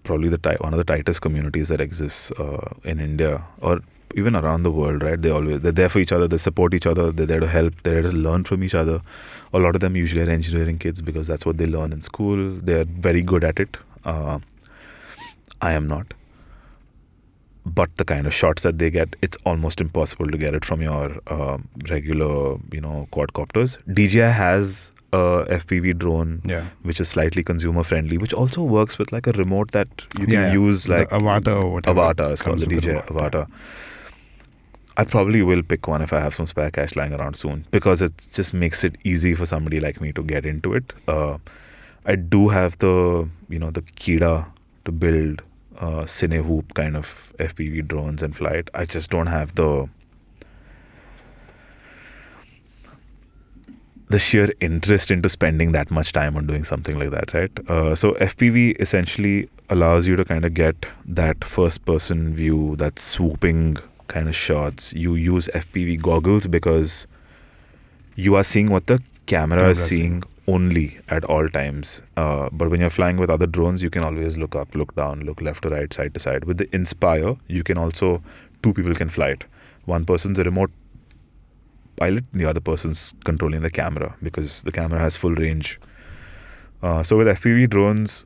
probably one of the tightest communities that exists in India, or even around the world, right? They're there for each other, they support each other, they're there to help, they're there to learn from each other. A lot of them usually are engineering kids, because that's what they learn in school. They're very good at it. I am not. But the kind of shots that they get, it's almost impossible to get it from your regular, quadcopters. DJI has a FPV drone, Yeah. which is slightly consumer friendly, which also works with like a remote that you can Yeah, use, the like Avatar or whatever. Avatar. It's called comes the with DJI remote. Avatar. I probably will pick one if I have some spare cash lying around soon, because it just makes it easy for somebody like me to get into it. I do have the Kida to build Cine Hoop kind of FPV drones and fly it. I just don't have the sheer interest into spending that much time on doing something like that, right? So FPV essentially allows you to kind of get that first person view, that swooping kind of shots. You use FPV goggles because you are seeing what the camera is seeing only at all times. But when you're flying with other drones, you can always look up, look down, look left to right, side to side. With the Inspire, you can also, two people can fly it. One person's a remote pilot, the other person's controlling the camera, because the camera has full range. So with FPV drones,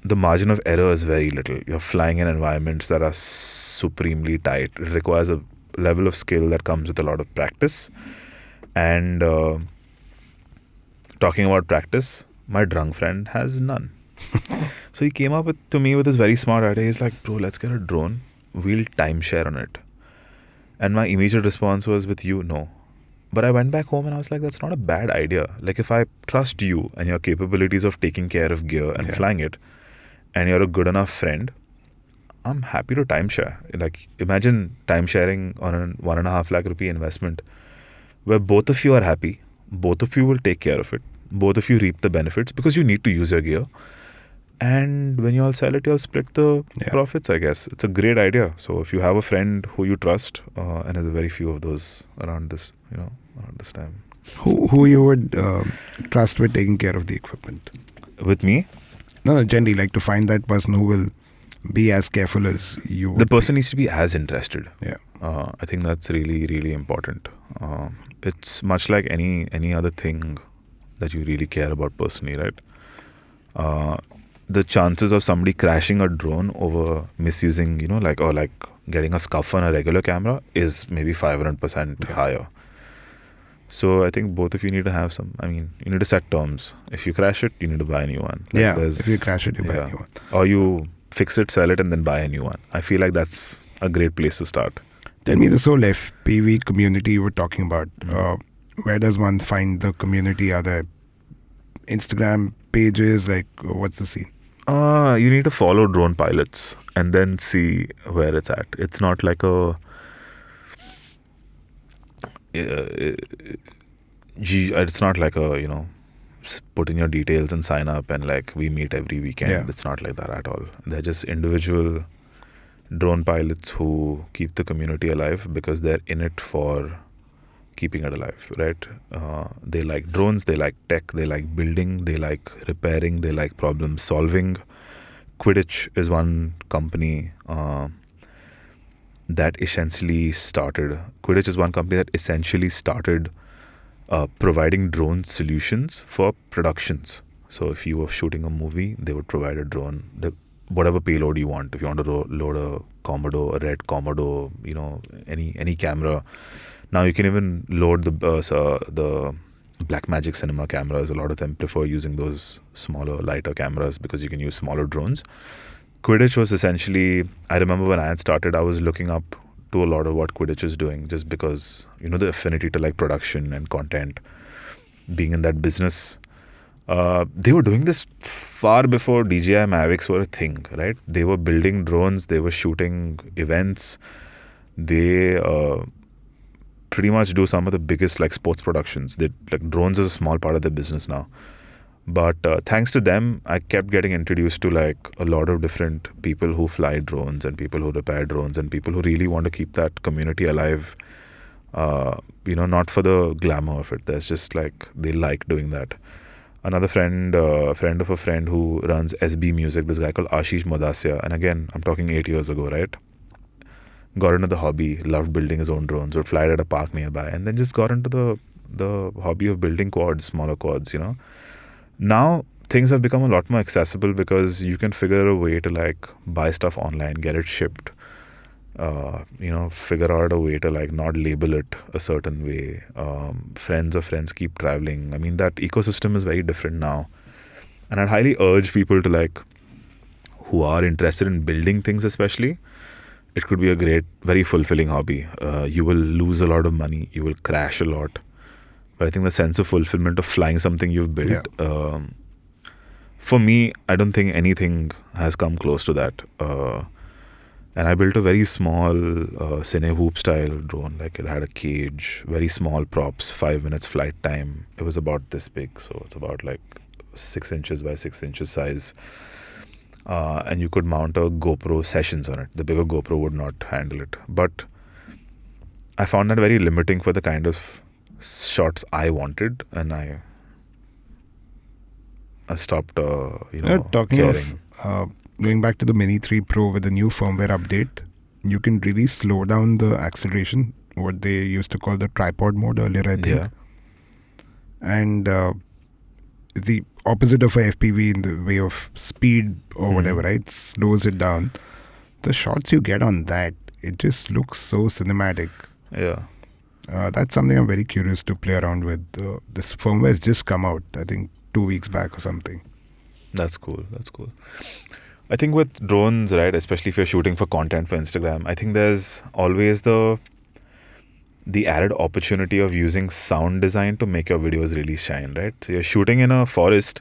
the margin of error is very little. You're flying in environments that are supremely tight. It requires a level of skill that comes with a lot of practice. And talking about practice, my drunk friend has none. So he came up to me with this very smart idea. He's like, bro, let's get a drone. We'll timeshare on it. And my immediate response was, with you, no. But I went back home and I was like, that's not a bad idea. Like, if I trust you and your capabilities of taking care of gear and flying it, and you're a good enough friend, I'm happy to timeshare. Like, imagine timesharing on a 1.5 lakh rupee investment where both of you are happy, both of you will take care of it, both of you reap the benefits because you need to use your gear. And when you all sell it, you'll split the profits, I guess. It's a great idea. So if you have a friend who you trust, and there's very few of those around this, around this time. Who you would trust with taking care of the equipment? With me? No, generally, like to find that person who will be as careful as you would The person needs to be as interested. Yeah. I think that's really, really important. It's much like any other thing that you really care about personally, right? The chances of somebody crashing a drone over misusing, like getting a scuff on a regular camera is maybe 500% higher. So I think both of you need to have you need to set terms. If you crash it, you need to buy a new one. If you crash it, you buy a new one. Or you fix it, sell it, and then buy a new one. I feel like that's a great place to start. Tell me this whole FPV community you were talking about. Where does one find the community? Are there Instagram pages? Like, what's the scene? You need to follow drone pilots and then see where it's at. It's not like it's not like put in your details and sign up and like we meet every weekend. Yeah. It's not like that at all. They're just individual drone pilots who keep the community alive because they're in it for keeping it alive, right? They like drones, they like tech, they like building, they like repairing, they like problem solving. Quidditch is one company that essentially started providing drone solutions for productions. So if you were shooting a movie, they would provide a drone, whatever payload you want. If you want to load a Komodo, a red Komodo, any camera. Now you can even load the Blackmagic cinema cameras. A lot of them prefer using those smaller, lighter cameras because you can use smaller drones. Quidditch was essentially, I remember when I had started, I was looking up to a lot of what Quidditch is doing just because, the affinity to like production and content, being in that business. They were doing this far before DJI Mavics were a thing, right? They were building drones, they were shooting events. They pretty much do some of the biggest like sports productions. Drones is a small part of their business now. But thanks to them, I kept getting introduced to like a lot of different people who fly drones and people who repair drones and people who really want to keep that community alive. Not for the glamour of it. There's just like, they like doing that. Another friend of a friend who runs SB Music, this guy called Ashish Modasya. And again, I'm talking 8 years ago, right? Got into the hobby, loved building his own drones, would fly it at a park nearby, and then just got into the hobby of building quads, smaller quads, Now, things have become a lot more accessible because you can figure a way to like buy stuff online, get it shipped, figure out a way to like not label it a certain way. Friends of friends keep traveling. I mean, that ecosystem is very different now. And I'd highly urge people to like, who are interested in building things especially, it could be a great, very fulfilling hobby. You will lose a lot of money. You will crash a lot. But I think the sense of fulfillment of flying something you've built, for me, I don't think anything has come close to that. And I built a very small Cine Hoop style drone. Like it had a cage, very small props, 5 minutes flight time. It was about this big. So it's about like 6 inches by 6 inches size. And you could mount a GoPro sessions on it. The bigger GoPro would not handle it. But I found that very limiting for the kind of shots I wanted, and I stopped, talking caring. of going back to the Mini 3 Pro with the new firmware update, you can really slow down the acceleration, what they used to call the tripod mode earlier, I think. Yeah. And the opposite of a FPV in the way of speed or whatever, right? Slows it down. The shots you get on that, it just looks so cinematic. Yeah. That's something I'm very curious to play around with. This firmware has just come out, I think 2 weeks back or something. That's cool. I think with drones, right, especially if you're shooting for content for Instagram, I think there's always the the added opportunity of using sound design to make your videos really shine, right? So you're shooting in a forest,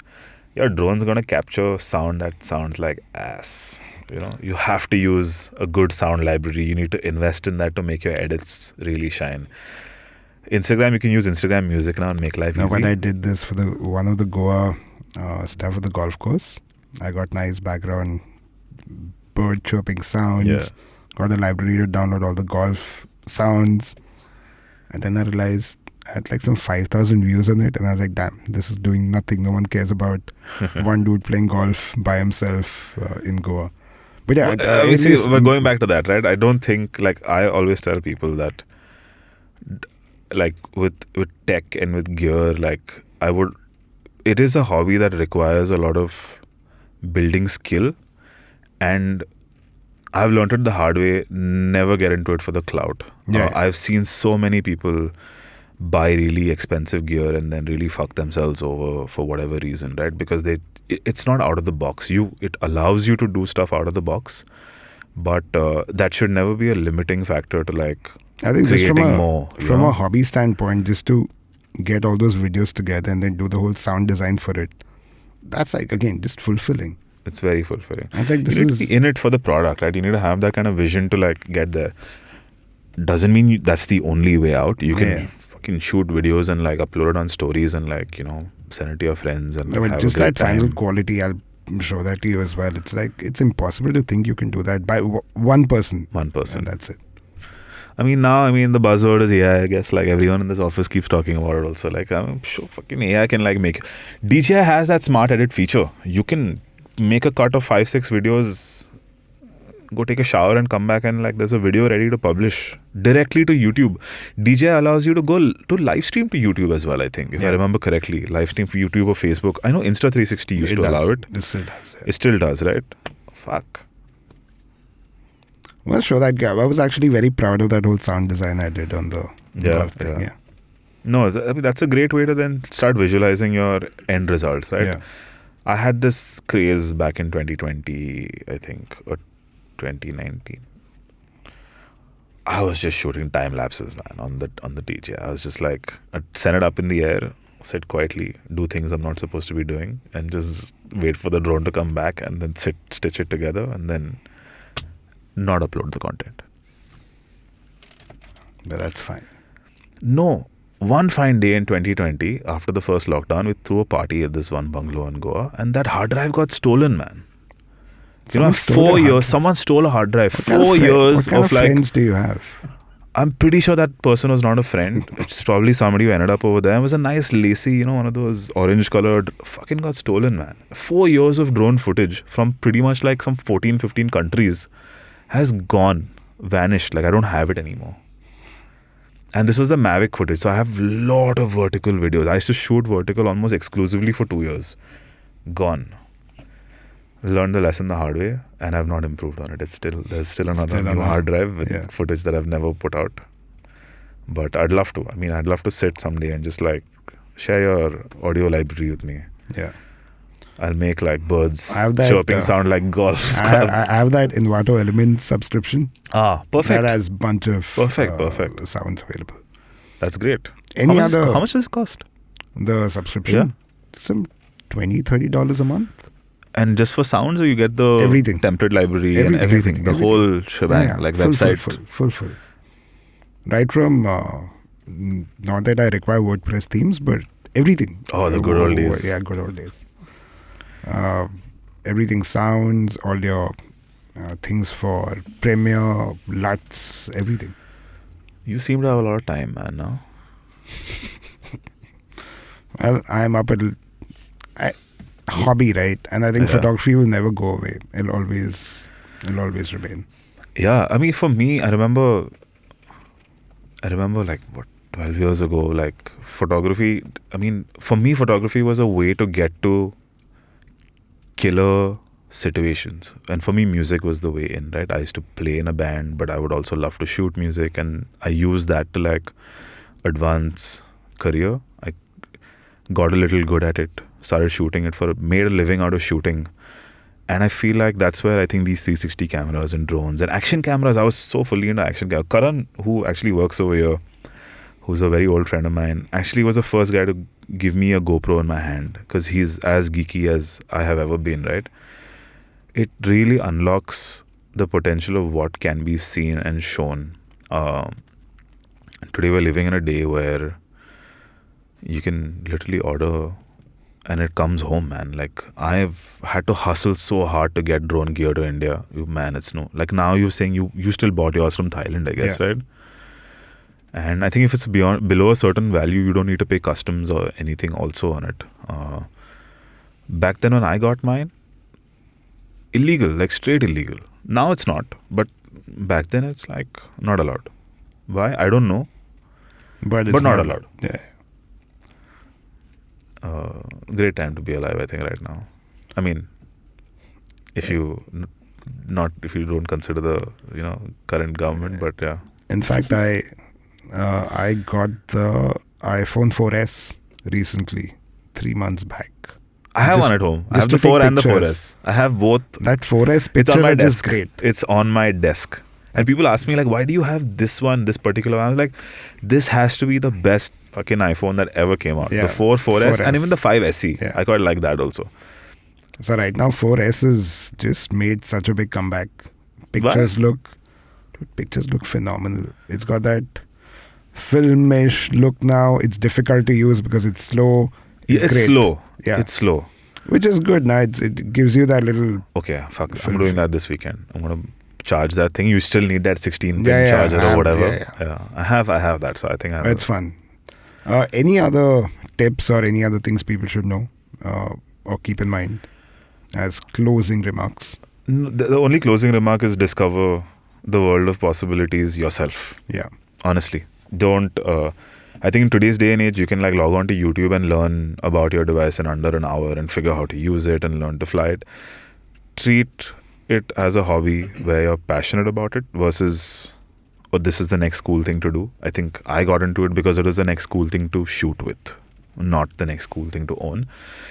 your drone's gonna capture sound that sounds like ass. You know, you have to use a good sound library. You need to invest in that to make your edits really shine. Instagram, you can use Instagram music now and make life No, easy. when I did this for one of the Goa stuff at the golf course, I got nice background bird chirping sounds. Yeah. Got a library to download all the golf sounds. And then I realized I had like some 5,000 views on it. And I was like, damn, this is doing nothing. No one cares about one dude playing golf by himself in Goa. But yeah, we're going back to that, right? I don't think, like, I always tell people that, like, with tech and with gear, like, it is a hobby that requires a lot of building skill, and I've learned it the hard way. Never get into it for the clout. Yeah. I've seen so many people buy really expensive gear and then really fuck themselves over for whatever reason, right? Because it's not out of the box. It allows you to do stuff out of the box, but that should never be a limiting factor to, like, I think just creating more. from a hobby standpoint, just to get all those videos together and then do the whole sound design for it, that's like, again, just fulfilling. It's very fulfilling. It's like You need to be in it for the product, right? You need to have that kind of vision to, like, get there. Doesn't mean that's the only way out. You can fucking shoot videos and, like, upload it on stories and, like, you know, send it to your friends and, like, have just a great that final time. quality, I'll show that to you as well. It's like, it's impossible to think you can do that by one person. One person. And that's it. The buzzword is AI, I guess. Like, everyone in this office keeps talking about it also. Like, I'm sure fucking AI can, like, make... DJI has that smart edit feature. You can make a cut of 5-6 videos, go take a shower and come back and, like, there's a video ready to publish directly to YouTube. DJI allows you to go to live stream to YouTube as well, I think, if I remember correctly. Live stream for YouTube or Facebook. I know Insta360 used to allow it. It still does. Yeah. It still does, right? Fuck. Well, show that gap. I was actually very proud of that whole sound design I did on the golf thing. Yeah. No, that's a great way to then start visualizing your end results, right? Yeah. I had this craze back in 2020, I think, or 2019. I was just shooting time lapses, man, on the DJ. I was just like, I'd send it up in the air, sit quietly, do things I'm not supposed to be doing, and just wait for the drone to come back, and then stitch it together, and then not upload the content. But that's fine. No. One fine day in 2020, after the first lockdown, we threw a party at this one bungalow in Goa, and that hard drive got stolen, man. Someone stole 4 a hard drive. drive. Someone stole a hard drive. What kind 4 of years what kind of, of like... friends do you have? I'm pretty sure that person was not a friend. It's probably somebody who ended up over there. It was a nice lacy, one of those orange colored, fucking got stolen, man. 4 years of drone footage from pretty much like some 14, 15 countries has gone, vanished. Like, I don't have it anymore. And this was the Mavic footage. So I have a lot of vertical videos. I used to shoot vertical almost exclusively for 2 years. Gone. Learned the lesson the hard way, and I've not improved on it. There's still another new hard drive with footage that I've never put out. But I'd love to. I'd love to sit someday and just, like, share your audio library with me. Yeah. I'll make, like, birds that, chirping sound like golf clubs. I have that Envato Element subscription. Perfect. That has bunch of perfect sounds available. That's great. How much does it cost? The subscription? Some $20-$30 a month. And just for sounds, or you get the everything. template library and everything. The whole shebang, like full, website. Full. Right from, not that I require WordPress themes, but everything. Oh, the good old days. Yeah, good old days. Everything sounds, all your things for Premiere, LUTs, everything. You seem to have a lot of time, man, now. Well, I'm up at hobby, right? And I think photography will never go away. It'll always remain. Yeah, for me, I remember like, 12 years ago, like, photography, for me, photography was a way to get to killer situations. And for me, music was the way in, right? I used to play in a band, but I would also love to shoot music, and I used that to, like, advance career. I got a little good at it, started shooting it, made a living out of shooting. And I feel like that's where I think these 360 cameras and drones and action cameras, I was so fully into action cameras. Karan, who actually works over here, who's a very old friend of mine, actually was the first guy to give me a GoPro in my hand, because he's as geeky as I have ever been, right? It really unlocks the potential of what can be seen and shown. Today we're living in a day where you can literally order and it comes home, man. Like, I've had to hustle so hard to get drone gear to India. Man, it's no. Like, now you're saying you still bought yours from Thailand, I guess, right? And I think if it's below a certain value, you don't need to pay customs or anything also on it. Back then when I got mine, illegal, like straight illegal. Now it's not, but back then it's like not allowed. Why? I don't know. But it's not allowed. Yeah. Great time to be alive, I think, right now. I mean, if you don't consider the current government, but yeah. In fact, I got the iPhone 4S recently, 3 months back. I have one at home. I have the 4 and the 4S. I have both. That 4S pictures it's on my are desk. just great. It's on my desk. And people ask me, like, why do you have this one, this particular one? I was like, this has to be the best fucking iPhone that ever came out. Yeah. The 4S, and even the 5 SE. Yeah. I quite like that also. So right now 4S has just made such a big comeback. Pictures look phenomenal. It's got that filmish look now. It's difficult to use because it's slow. It's great. Slow. Yeah. It's slow. Which is good. Now it gives you that little... Okay, fuck. I'm doing that this weekend. I'm going to charge that thing. You still need that 16-pin charger or whatever. Yeah. I have that, so I think I have It's fun. Any other tips or any other things people should know or keep in mind as closing remarks? The only closing remark is discover the world of possibilities yourself. Yeah. Honestly. Don't... I think in today's day and age, you can like log on to YouTube and learn about your device in under an hour and figure how to use it and learn to fly it. Treat it as a hobby where you're passionate about it versus, this is the next cool thing to do. I think I got into it because it was the next cool thing to shoot with, not the next cool thing to own.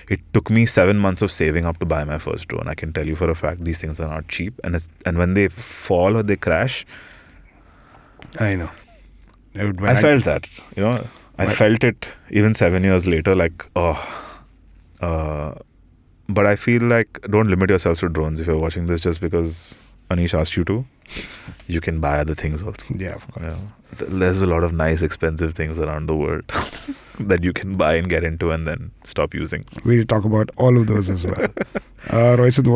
It took me 7 months of saving up to buy my first drone. I can tell you for a fact, these things are not cheap. And when they fall or they crash... I know. I felt that, I felt it even 7 years later, like, but I feel like don't limit yourself to drones. If you're watching this just because Aneesh asked you to, you can buy other things also. Yeah, of course. There's a lot of nice, expensive things around the world that you can buy and get into and then stop using. We'll talk about all of those as well. Roycin,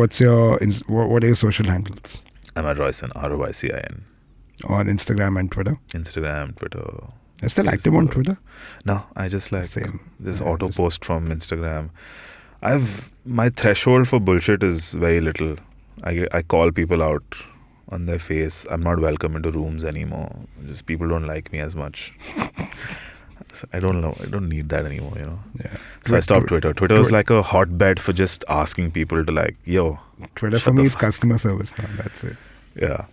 what are your social handles? I'm at Roycin, Roycin. On Instagram and Twitter? Instagram, Twitter. You're still active on Twitter? No, I just like this Yeah, auto post from Instagram. My threshold for bullshit is very little. I call people out on their face. I'm not welcome into rooms anymore. Just people don't like me as much. So I don't know. I don't need that anymore, Yeah. So I stopped Twitter. Twitter is like a hotbed for just asking people to like, yo. Twitter for me is customer service now. That's it. Yeah.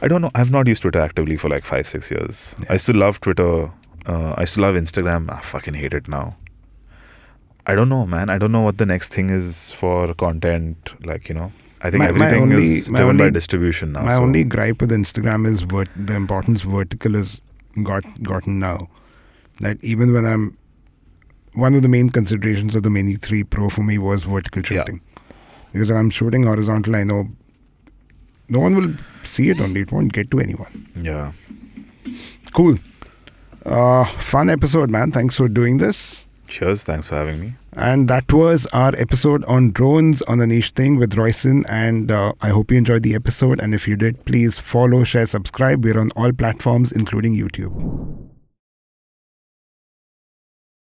I don't know. I've not used Twitter actively for like 5-6 years. Yeah. I used to love Twitter. I used to love Instagram. I fucking hate it now. I don't know, man. I don't know what the next thing is for content. Like, I think everything is driven by distribution now. My only gripe with Instagram is the importance vertical has gotten now. That even when one of the main considerations of the Mini 3 Pro for me was vertical shooting. Because when I'm shooting horizontal, I know no one will see it only. It won't get to anyone. Yeah. Cool. Fun episode, man. Thanks for doing this. Cheers. Thanks for having me. And that was our episode on drones on the niche thing with Roycin. And I hope you enjoyed the episode. And if you did, please follow, share, subscribe. We're on all platforms, including YouTube.